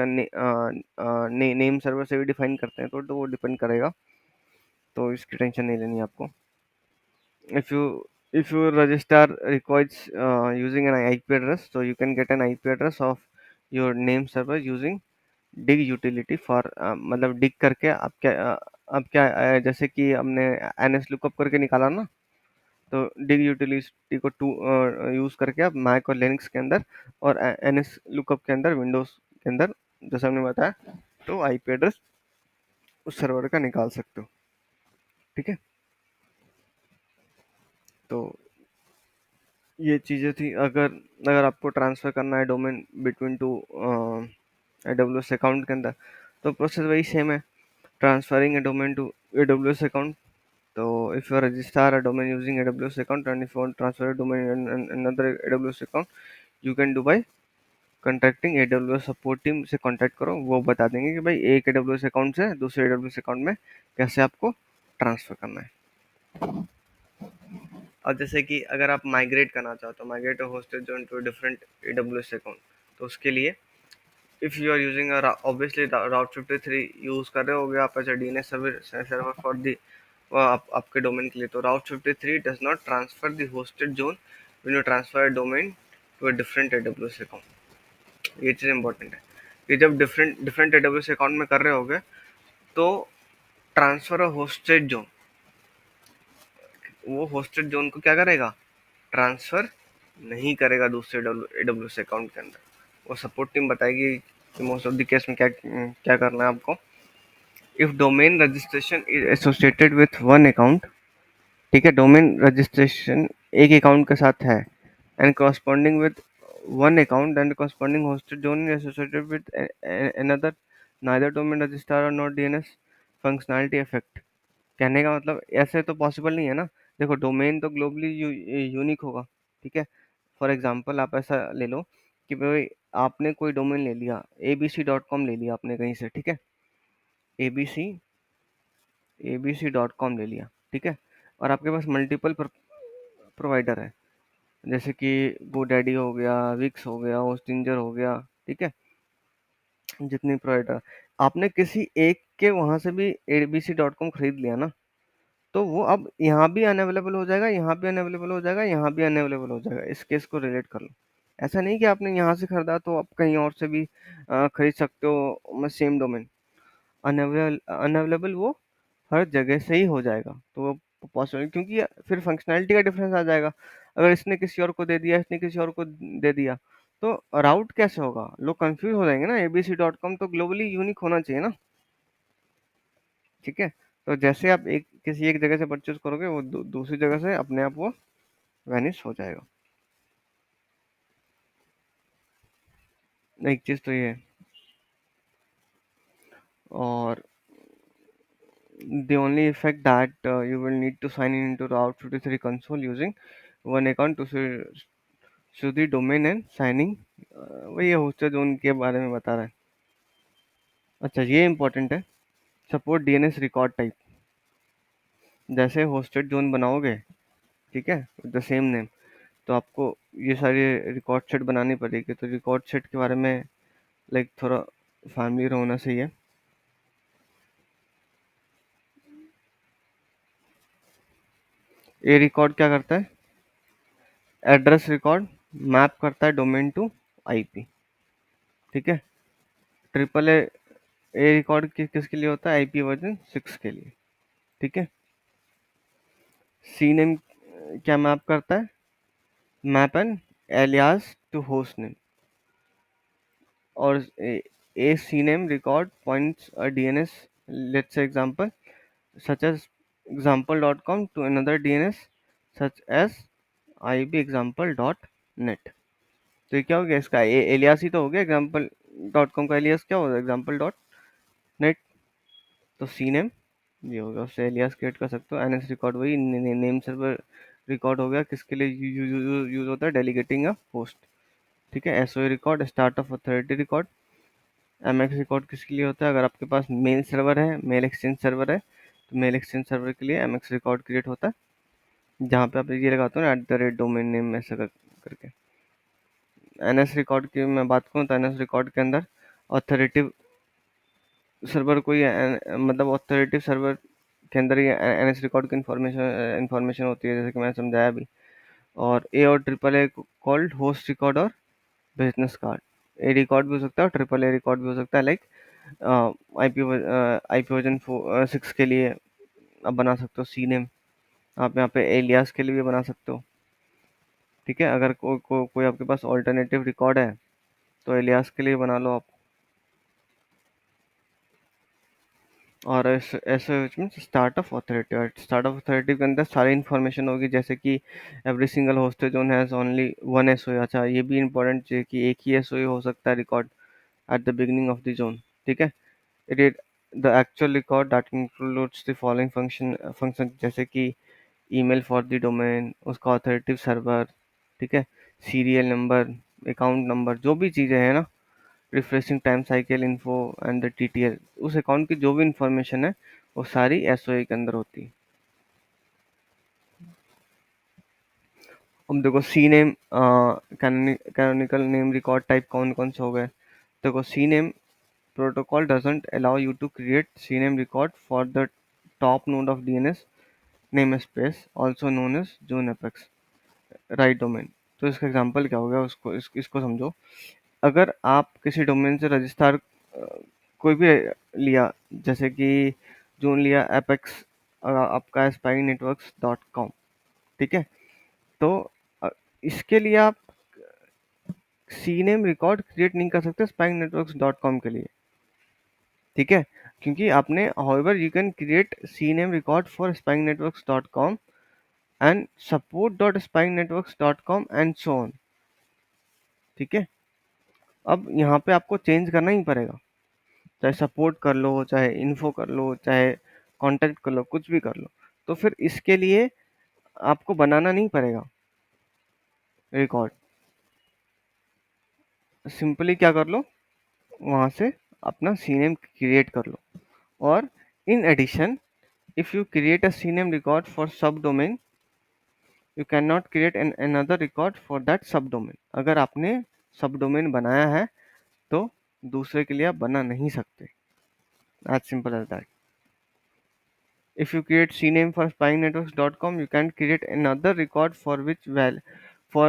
नेम सर्वर से भी डिफाइन करते हैं, तो वो डिपेंड करेगा। तो इसकी टेंशन नहीं लेनी आपको। if you if your register requires using an IP address, so you can get an IP address of your name server using dig utility for मतलब dig करके आप क्या जैसे कि हमने ns lookup करके निकाला ना, तो dig यूटिलिटी को टू यूज करके आप मैक और लिनक्स के अंदर और ns lookup के अंदर विंडोज के अंदर जैसे हमने बताया तो आईपी एड्रेस उस सर्वर का निकाल सकते हो। ठीक है, तो ये चीज़ें थी। अगर अगर आपको ट्रांसफ़र करना है domain between two AWS account के अंदर, तो प्रोसेस वही सेम है, transferring a domain to AWS account. तो if you register a domain using AWS account and if you want transfer a domain in another AWS account, you can do by contacting AWS support team से contact करो, वो बता देंगे कि भाई एक AWS account से दूसरे AWS अकाउंट में कैसे आपको ट्रांसफ़र करना है। और जैसे कि अगर आप माइग्रेट करना चाहो तो migrate hosted zone to different AWS account, तो उसके लिए if you are using obviously route 53 use कर रहे होगे आप as a DNS server for the आपके डोमेन के लिए, तो route 53 does not transfer the hosted zone when you transfer domain to a different AWS account. ये चीज़ इंपॉर्टेंट है कि जब डिफरेंट डिफरेंट AWS अकाउंट में कर रहे होगे तो ट्रांसफर होस्टेड जोन, वो होस्टेड जोन को क्या करेगा, ट्रांसफ़र नहीं करेगा दूसरे AWS अकाउंट के अंदर। वो सपोर्ट टीम बताएगी कि मोस्ट ऑफ द केस में क्या क्या करना है आपको। If domain registration is associated with one account, ठीक है, डोमेन रजिस्ट्रेशन एक अकाउंट के साथ है and corresponding with one account and corresponding hosted zone is associated with another, neither domain registrar और नॉट डीएनएस फंक्शनैलिटी इफेक्ट। कहने का मतलब ऐसे तो पॉसिबल नहीं है ना। देखो डोमेन तो ग्लोबली यूनिक होगा, ठीक है। फॉर एग्जांपल आप ऐसा ले लो कि भाई आपने कोई डोमेन ले लिया abc.com ले लिया आपने कहीं से, ठीक है, abc abc.com ले लिया, ठीक है, और आपके पास मल्टीपल प्रोवाइडर है जैसे कि GoDaddy हो गया, विक्स हो गया, होस्टिंजर हो गया, ठीक है, जितनी प्रोवाइडर आपने किसी एक के वहां से भी abc.com खरीद लिया ना, तो वो अब यहाँ भी अनअवेलेबल हो जाएगा, यहाँ भी अनअवेलेबल हो जाएगा, यहाँ भी अनअवेलेबल हो जाएगा। इस केस को रिलेट कर लो। ऐसा नहीं कि आपने यहाँ से खरीदा तो आप कहीं और से भी खरीद सकते हो सेम डोमेन। अनअवेलेबल वो हर जगह से ही हो जाएगा, तो वो पॉसिबल, क्योंकि फिर फंक्शनैलिटी का डिफरेंस आ जाएगा। अगर इसने किसी और को दे दिया, इसने किसी और को दे दिया, तो राउट कैसे होगा, लोग कंफ्यूज हो जाएंगे ना। abc.com तो ग्लोबली यूनिक होना चाहिए ना। ठीक है, तो जैसे आप एक किसी एक जगह से परचेज करोगे, वो दूसरी जगह से अपने आप वो वैनिश हो जाएगा। एक चीज तो ये है। और the only effect that you will need to sign in into Route 53 console using one account to show the domain and signing, वही होस्टेड जोन के बारे में बता रहा है। अच्छा, ये इंपॉर्टेंट है, सपोर्ट डीएनएस रिकॉर्ड टाइप। जैसे होस्टेड जोन बनाओगे, ठीक है, द सेम नेम, तो आपको ये सारी रिकॉर्ड सेट बनानी पड़ेगी। तो रिकॉर्ड सेट के बारे में लाइक थोड़ा फैमिली होना चाहिए। ये रिकॉर्ड क्या करता है, एड्रेस रिकॉर्ड मैप करता है डोमेन टू आईपी। ठीक है, ट्रिपल ए रिकॉर्ड किसके लिए होता है, आईपी वर्जन 6 के लिए। ठीक है, सी नेम क्या मैप करता है, map an alias to host name. और a C name record points a DNS, let's say example such as example.com to another DNS such as ibexample.net। तो ये क्या हो गया, इसका एलियास ही तो हो गया, एग्जाम्पल डॉट कॉम का एलियास क्या होगा, एग्जाम्पल डॉट नेट। तो सी नेम ये होगा, उससे एलियास क्रिएट कर सकते हो। एनएस रिकॉर्ड वही नेम सर्वर रिकॉर्ड हो गया, किसके लिए यूज होता है, डेलीगेटिंग अ होस्ट। ठीक है, SO record start of authority record. MX record किसके लिए होता है, अगर आपके पास मेल सर्वर है, मेल एक्सचेंज सर्वर है, तो मेल एक्सचेंज सर्वर के लिए एमएक्स रिकॉर्ड क्रिएट होता है, जहाँ पे आप ये लगाते हो ना @डोमेन नेम ऐसा करके। एनएस रिकॉर्ड की मैं बात करूँ तो एनएस रिकॉर्ड के अंदर ऑथोरेटिव सर्वर कोई मतलब ऑथोरेटिव सर्वर के अंदर ही एनएस रिकॉर्ड की इंफॉर्मेशन होती है, जैसे कि मैंने समझाया भी। और ए और triple A called host record और बिजनेस कार्ड। ए रिकॉर्ड भी हो सकता है और ट्रिपल ए रिकॉर्ड भी हो सकता है। लाइक आईपी आईपी वर्जन 6 के लिए आप बना सकते हो सी नेम, आप यहाँ पे एलियास के लिए भी बना सकते हो। ठीक है, अगर कोई आपके पास ऑल्टरनेटिव रिकॉर्ड है, तो एलियास के लिए बना लो आप। और ऐसे स्टार्ट ऑफ अथॉरिटी, और स्टार्ट ऑफ अथॉरिटी के अंदर सारी इन्फॉर्मेशन होगी, जैसे कि every single host zone has only one SO. अच्छा, ये भी इंपॉर्टेंट है कि एक ही एसओ हो सकता है record at the beginning of the zone. ठीक है, it the actual record that includes the following function जैसे कि ईमेल फॉर द डोमेन, उसका ऑथोरेटिव सर्वर, ठीक है, सीरियल नंबर, अकाउंट नंबर, जो भी चीज़ें हैं ना, refreshing time cycle info and the TTL, उस अकाउंट की जो भी इंफॉर्मेशन है वो सारी एसओए के अंदर होती है। अब देखो C name canonical name record type कौन कौन से हो गए। देखो C name protocol doesn't allow you to create C name record for the top node of DNS name space also known as zone apex right domain. तो इसका example क्या हो गया, इसको समझो। अगर आप किसी डोमेन से रजिस्ट्रार कोई भी लिया, जैसे कि जोन लिया एपेक्स आपका स्पाइंग नेटवर्क्स डॉट कॉम। ठीक है, तो अ, इसके लिए आप सी नेम रिकॉर्ड क्रिएट नहीं कर सकते स्पाइंग नेटवर्क्स डॉट कॉम के लिए। ठीक है, क्योंकि आपने however you can create C name record for spying networks dot com and support dot spying networks dot com and so on. ठीक है, अब यहाँ पे आपको चेंज करना ही पड़ेगा, चाहे सपोर्ट कर लो, चाहे इन्फो कर लो, चाहे कांटेक्ट कर लो, कुछ भी कर लो। तो फिर इसके लिए आपको बनाना नहीं पड़ेगा रिकॉर्ड, सिंपली क्या कर लो, वहाँ से अपना सीनेम क्रिएट कर लो। और in addition, if you create a CNAME record for sub domain, you can not create an another record for that sub domain. अगर आपने सब डोमेन बनाया है तो दूसरे के लिए आप बना नहीं सकते, as simple as that. If you create cname for spyingnetworks.com, you can create another record for for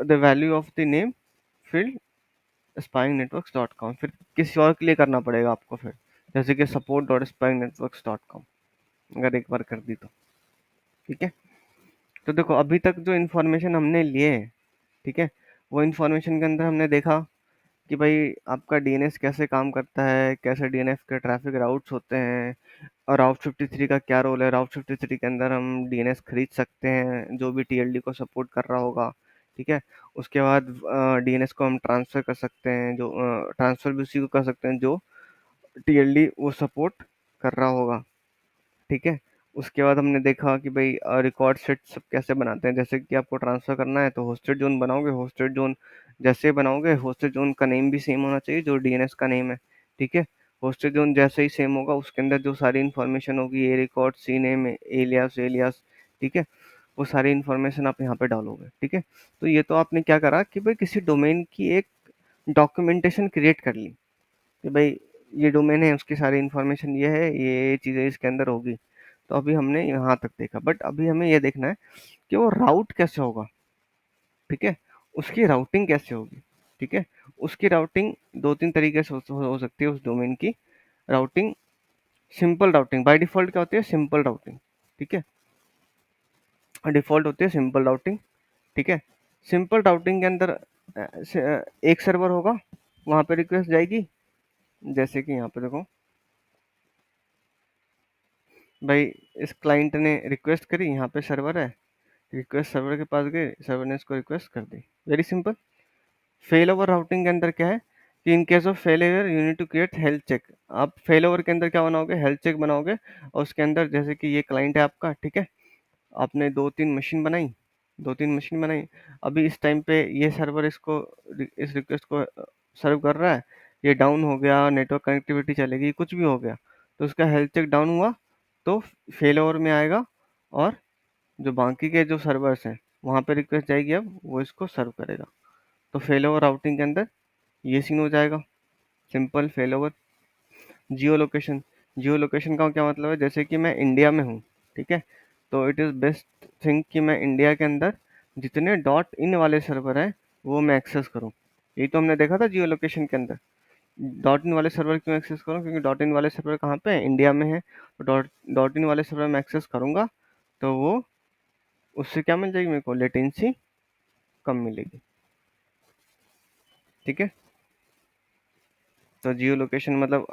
the value of the name field spyingnetworks.com। फिर किसी और के लिए करना पड़ेगा आपको फिर, जैसे कि support.spinetworks.com, अगर एक बार कर दी तो ठीक है। तो देखो अभी तक जो इन्फॉर्मेशन हमने लिए है, ठीक है, वो इन्फॉर्मेशन के अंदर हमने देखा कि भाई आपका डीएनएस कैसे काम करता है, कैसे डीएनएस के ट्रैफिक राउट्स होते हैं, और राउट 53 का क्या रोल है। राउट 53 के अंदर हम डीएनएस खरीद सकते हैं जो भी टीएलडी को सपोर्ट कर रहा होगा, ठीक है। उसके बाद डीएनएस को हम ट्रांसफर कर सकते हैं, जो ट्रांसफर भी उसी को कर सकते हैं जो टीएलडी वो सपोर्ट कर रहा होगा, ठीक है। उसके बाद हमने देखा कि भाई रिकॉर्ड सेट सब कैसे बनाते हैं। जैसे कि आपको ट्रांसफर करना है तो होस्टेड जोन बनाओगे, होस्टेड जोन जैसे बनाओगे होस्टेड जोन का नेम भी सेम होना चाहिए जो डीएनएस का नेम है, ठीक है। होस्टेड जोन जैसे ही सेम होगा उसके अंदर जो सारी इन्फॉर्मेशन होगी, A record, CNAME, alias alias, ठीक है, वो सारी इन्फॉर्मेशन आप यहाँ पे डालोगे, ठीक है। तो ये तो आपने क्या करा कि भाई किसी डोमेन की एक डॉक्यूमेंटेशन क्रिएट कर ली कि भाई ये डोमेन है, उसकी सारी इन्फॉर्मेशन ये है, ये चीज़ें इसके अंदर होगी। तो अभी हमने यहाँ तक देखा, बट अभी हमें ये देखना है कि वो राउट कैसे होगा, ठीक है, उसकी राउटिंग कैसे होगी, ठीक है। उसकी राउटिंग दो तीन तरीके से हो सकती है उस डोमेन की routing. Simple routing by default क्या होती है, सिंपल राउटिंग, ठीक है, डिफॉल्ट होती है सिंपल राउटिंग, ठीक है। सिंपल राउटिंग के अंदर एक सर्वर होगा, वहाँ पे रिक्वेस्ट जाएगी। जैसे कि यहाँ पे देखो भाई, इस क्लाइंट ने रिक्वेस्ट करी, यहाँ पे सर्वर है, रिक्वेस्ट सर्वर के पास गए, सर्वर ने इसको रिक्वेस्ट कर दी, very simple. Fail over routing के अंदर क्या है कि in case of failure you need to create health check. आप फेल ओवर के अंदर क्या बनाओगे, हेल्थ चेक बनाओगे, और उसके अंदर जैसे कि ये क्लाइंट है आपका, ठीक है, आपने दो तीन मशीन बनाई। अभी इस टाइम पे ये सर्वर इसको इस रिक्वेस्ट को सर्व कर रहा है, ये डाउन हो गया, नेटवर्क कनेक्टिविटी चलेगी, कुछ भी हो गया, तो उसका हेल्थ चेक डाउन हुआ तो फेल ओवर में आएगा, और जो बाकी के जो सर्वर्स हैं वहाँ पे रिक्वेस्ट जाएगी, अब वो इसको सर्व करेगा। तो फेल ओवर राउटिंग के अंदर ये सीन हो जाएगा, सिंपल फेल ओवर। जियो लोकेशन, जियो लोकेशन का क्या मतलब है, जैसे कि मैं इंडिया में हूँ, ठीक है, तो इट इज़ बेस्ट थिंग कि मैं इंडिया के अंदर जितने डॉट इन वाले सर्वर हैं वो मैं एक्सेस करूँ। यही तो हमने देखा था जियो लोकेशन के अंदर। डॉट इन वाले सर्वर क्यों एक्सेस करूँ, क्योंकि डॉट इन वाले सर्वर कहाँ पे है, इंडिया में है। तो डॉट डॉट इन वाले सर्वर में एक्सेस करूँगा तो वो उससे क्या मिल जाएगी, मेरे को लेटेंसी कम मिलेगी, ठीक है। तो जियो लोकेशन मतलब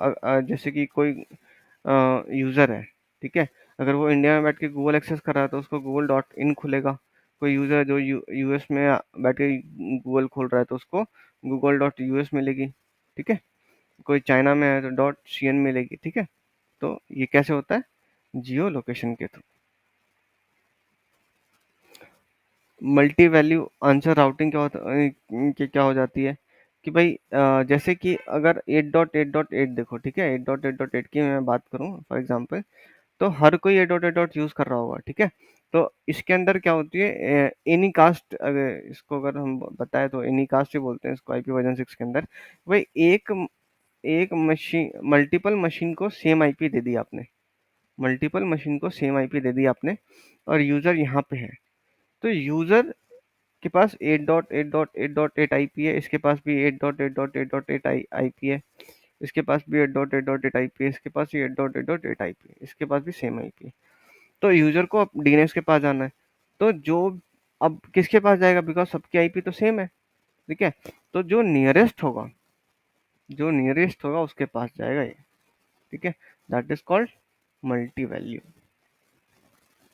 जैसे कि कोई यूज़र है, ठीक है, अगर वो इंडिया में बैठ के गूगल एक्सेस कर रहा है तो उसको गूगल डॉट इन खुलेगा। कोई यूज़र जो यूएस में बैठ के गूगल खोल रहा है तो उसको गूगल डॉट यूएस मिलेगी, ठीक है। कोई चाइना में है तो डॉट सीएन मिलेगी, ठीक है। तो ये कैसे होता है, जियो लोकेशन के through. Multi value answer routing क्या होता क्या हो जाती है कि भाई जैसे कि अगर 8.8.8 देखो, ठीक है, 8.8.8 की मैं बात करूं फॉर एग्जांपल, तो हर कोई 8.8 यूज कर रहा होगा, ठीक है। तो इसके अंदर क्या होती है, एनी कास्ट, अगर इसको अगर हम बताए तो एनी कास्ट ही बोलते हैं इसको IPv6 के अंदर। भाई एक एक मशीन, मल्टीपल मशीन को सेम आईपी दे दी आपने, मल्टीपल मशीन को सेम आईपी दे दी आपने, और यूजर यहाँ पे है। तो यूजर के पास 8.8.8.8 आईपी है, इसके पास भी 8.8.8.8 आईपी है, इसके पास भी 8.8.8 आईपी है, इसके पास भी 8.8.8 आईपी है, इसके पास भी सेम आईपी है। तो यूजर को अब डीएनएस के पास जाना है, तो जो अब किसके पास जाएगा, बिकॉज सबकी आईपी तो सेम है, ठीक है। तो जो नियरेस्ट होगा उसके पास जाएगा ये, ठीक है। That is called multi value,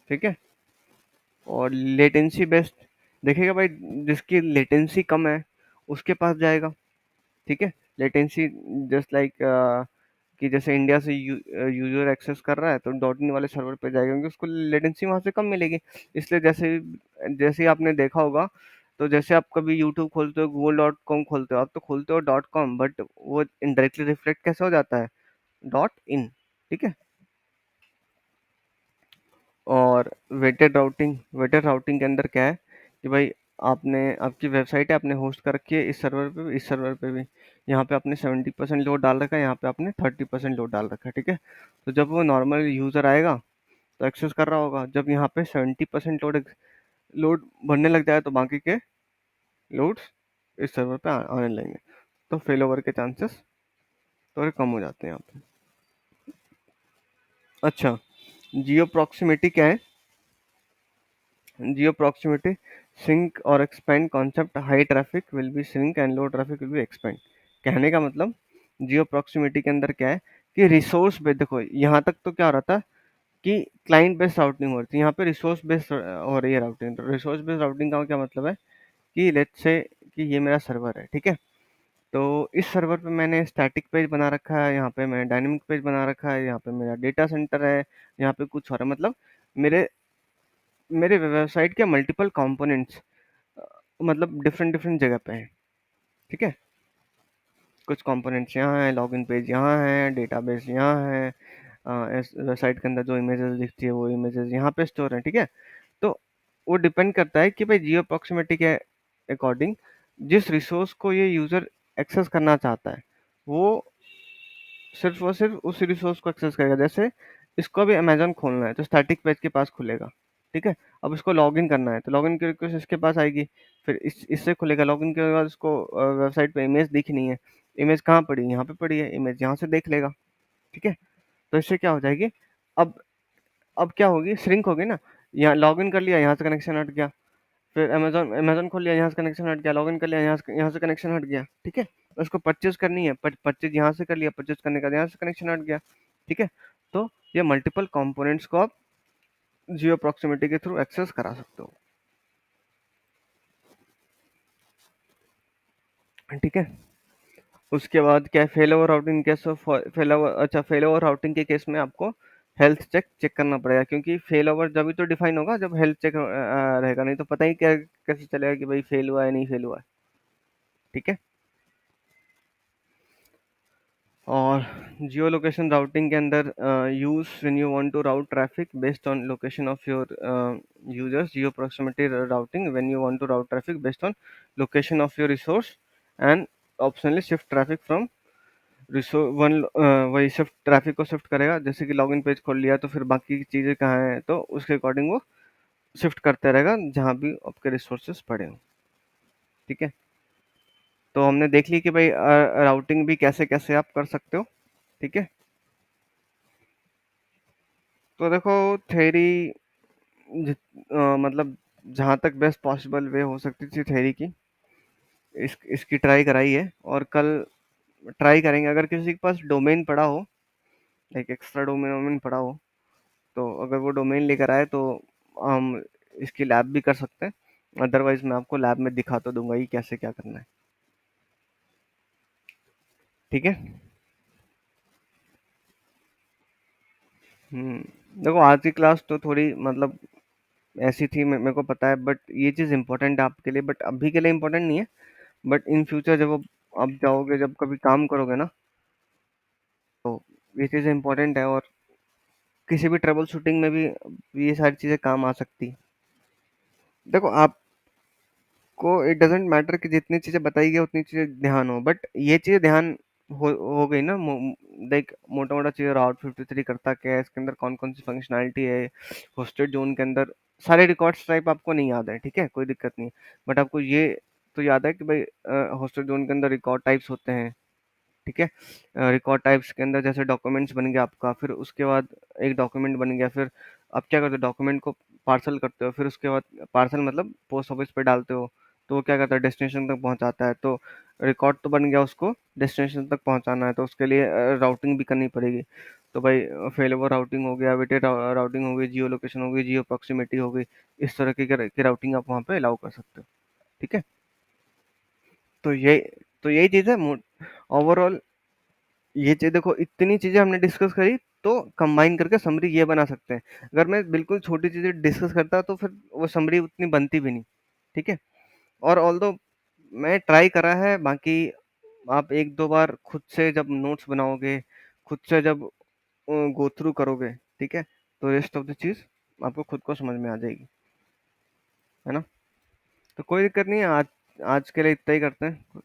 ठीक है। और लेटेंसी बेस्ड देखेगा भाई, जिसकी लेटेंसी कम है उसके पास जाएगा, ठीक है। लेटेंसी जस्ट लाइक कि जैसे इंडिया से यूजर एक्सेस कर रहा है तो डॉट इन वाले सर्वर पे जाएगा, क्योंकि उसको लेटेंसी वहां से कम मिलेगी। इसलिए जैसे जैसे ही आपने देखा होगा, तो जैसे आप कभी यूट्यूब खोलते हो, google.com खोलते हो, आप तो खोलते हो .com, बट वो इनडायरेक्टली रिफ्लेक्ट कैसे हो जाता है, .in, ठीक है। और वेटेड राउटिंग के अंदर क्या है कि भाई आपने, आपकी वेबसाइट है, आपने होस्ट कर रखी है इस सर्वर पे भी, इस सर्वर पे भी, यहाँ पे आपने 70% लोड डाल रखा है, यहाँ पे आपने 30% लोड डाल रखा है, ठीक है। तो जब वो नॉर्मल यूज़र आएगा तो एक्सेस कर रहा होगा, जब यहाँ पे 70% लोड लोड भरने लग जाए तो बाकी के लोड्स इस सर्वर पे आने लगेंगे, तो फेल ओवर के चांसेस थोड़े कम हो जाते हैं यहाँ पे। अच्छा, जियो प्रॉक्सिमिटी क्या है? जियो प्रॉक्सिमिटी सिंक और expand concept, high traffic will be shrink and low traffic will be expand. कहने का मतलब जियो प्रॉक्सिमिटी के अंदर क्या है कि रिसोर्स बेस्ड, देखो यहाँ तक तो क्या हो रहा था कि क्लाइंट बेस्ड राउटिंग हो रही थी, यहाँ पे रिसोर्स बेस्ड हो रही है राउटिंग। तो रिसोर्स बेस्ड राउटिंग का क्या मतलब है कि लेट्स से कि ये मेरा सर्वर है, ठीक है। तो इस सर्वर पे मैंने स्टैटिक पेज बना रखा है, यहाँ पे मैंने डायनेमिक पेज बना रखा है, यहाँ पे मेरा डेटा सेंटर है, यहाँ पे कुछ और है, मतलब मेरे मेरे वेबसाइट के मल्टीपल कंपोनेंट्स मतलब डिफरेंट डिफरेंट जगह पे हैं, ठीक है। कुछ कंपोनेंट्स यहाँ हैं, लॉगिन पेज यहाँ है, डेटाबेस यहाँ है, इस वेबसाइट के अंदर जो इमेजेस दिखती है वो इमेजेस यहाँ पे स्टोर है, ठीक है। तो वो डिपेंड करता है कि भाई जियो प्रॉक्सिमिटी के अकॉर्डिंग जिस रिसोर्स को ये यूज़र एक्सेस करना चाहता है वो सिर्फ और सिर्फ उस रिसोर्स को एक्सेस करेगा। जैसे इसको अभी अमेजन खोलना है तो स्टैटिक पेज के पास खुलेगा, ठीक है। अब इसको लॉगिन करना है तो लॉगिन की रिक्वेस्ट इसके पास आएगी, फिर इससे खुलेगा। लॉगिन के बाद इसको वेबसाइट पे इमेज दिखनी है, इमेज कहाँ पड़ी है? यहाँ पे पड़ी है, इमेज यहाँ से देख लेगा, ठीक है। तो इससे क्या हो जाएगी, अब अब क्या होगी, श्रिंक होगी ना। यहाँ लॉगिन कर लिया, यहाँ से कनेक्शन हट गया, फिर अमेज़न अमेज़न खोल लिया, यहाँ से कनेक्शन हट गया, लॉगिन कर लिया, यहाँ से कनेक्शन हट गया, ठीक है। उसको परचेज़ करनी है, परचेज़ यहाँ से कर लिया, परचेज़ करने का यहाँ से कनेक्शन हट गया, ठीक है। तो ये मल्टीपल कंपोनेंट्स को आप जियो प्रॉक्सिमिटी के थ्रू एक्सेस करा सकते हो, ठीक है। उसके बाद क्या है, fail over routing case of fail over, अच्छा फेल ओवर राउटिंग के केस में आपको हेल्थ चेक चेक करना पड़ेगा, क्योंकि फेल ओवर जब भी तो डिफाइन होगा जब हेल्थ चेक रहेगा, नहीं तो पता ही क्या कैसे चलेगा कि भाई फेल हुआ है नहीं फेल हुआ है, ठीक है। और जियो लोकेशन राउटिंग के अंदर use when you want to route traffic based on location of your users, geo proximity routing when you want to route traffic based on location of your resource and optionally shift traffic from resource one. वही shift traffic को shift करेगा, जैसे कि login page खोल लिया तो फिर बाकी की चीज़ें कहाँ हैं तो उसके अकॉर्डिंग वो शिफ्ट करते रहेगा जहाँ भी आपके रिसोर्सेज पड़े हों, ठीक है। तो हमने देख ली कि भाई राउटिंग भी कैसे कैसे आप कर सकते हो, ठीक है। तो देखो थ्योरी मतलब जहाँ तक बेस्ट पॉसिबल वे हो सकती थी थ्योरी की, इसकी ट्राई कराई है, और कल ट्राई करेंगे। अगर किसी के पास डोमेन पड़ा हो, एक एक्स्ट्रा डोमेन वोमेन पड़ा हो, तो अगर वो डोमेन लेकर आए तो हम इसकी लैब भी कर सकते हैं। अदरवाइज मैं आपको लैब में दिखा तो दूंगा ही कैसे क्या करना है, ठीक है। देखो आज की क्लास तो थोड़ी मतलब ऐसी थी, मेरे को पता है, बट ये चीज़ इंपॉर्टेंट है आपके लिए, बट अभी के लिए इंपॉर्टेंट नहीं है। बट इन फ्यूचर जब आप जाओगे, जब कभी काम करोगे ना, तो ये चीज़ इंपॉर्टेंट है, और किसी भी ट्रबल शूटिंग में भी ये सारी चीज़ें काम आ सकती हैं। देखो आपको इट डजेंट मैटर कि जितनी चीज़ें बताई गई उतनी चीज़ें ध्यान हो, बट ये चीज़ें ध्यान हो गई ना। लाइक मोटा मोटा चीज़ें, राउट 53 करता क्या है, इसके अंदर कौन कौन सी फंक्शनैलिटी है, होस्टेड जोन के अंदर सारे रिकॉर्ड्स टाइप आपको नहीं याद है, ठीक है, कोई दिक्कत नहीं। बट आपको ये तो याद है कि भाई होस्टेड जोन के अंदर रिकॉर्ड टाइप्स होते हैं, ठीक है। रिकॉर्ड टाइप्स के अंदर जैसे डॉक्यूमेंट्स बन गया आपका, फिर उसके बाद एक डॉक्यूमेंट बन गया, फिर आप क्या करते हो, डॉक्यूमेंट को पार्सल करते हो, फिर उसके बाद पार्सल मतलब पोस्ट ऑफिस पे डालते हो, तो वो क्या करता है, डेस्टिनेशन तक पहुंचाता है। तो रिकॉर्ड तो बन गया, उसको डेस्टिनेशन तक पहुंचाना है, तो उसके लिए राउटिंग भी करनी पड़ेगी। तो भाई फेल ओवर राउटिंग हो गया, वेटेड राउटिंग हो गई, जियो लोकेशन हो गई, जियो प्रॉक्सिमिटी हो गई, इस तरह की राउटिंग आप वहाँ पे अलाउ कर सकते हो, ठीक है। तो ये तो यही चीज़ है ओवरऑल। ये चीज़ देखो, इतनी चीज़ें हमने डिस्कस करी, तो कंबाइन करके समरी ये बना सकते हैं। अगर मैं बिल्कुल छोटी चीज़ें डिस्कस करता तो फिर वो समरी उतनी बनती भी नहीं, ठीक है। और ऑल्दो मैं ट्राई करा है, बाकी आप एक दो बार खुद से जब नोट्स बनाओगे, खुद से जब गो थ्रू करोगे, ठीक है, तो रेस्ट ऑफ द चीज़ आपको खुद को समझ में आ जाएगी, है ना। तो कोई दिक्कत नहीं है, आज आज के लिए इतना ही करते हैं।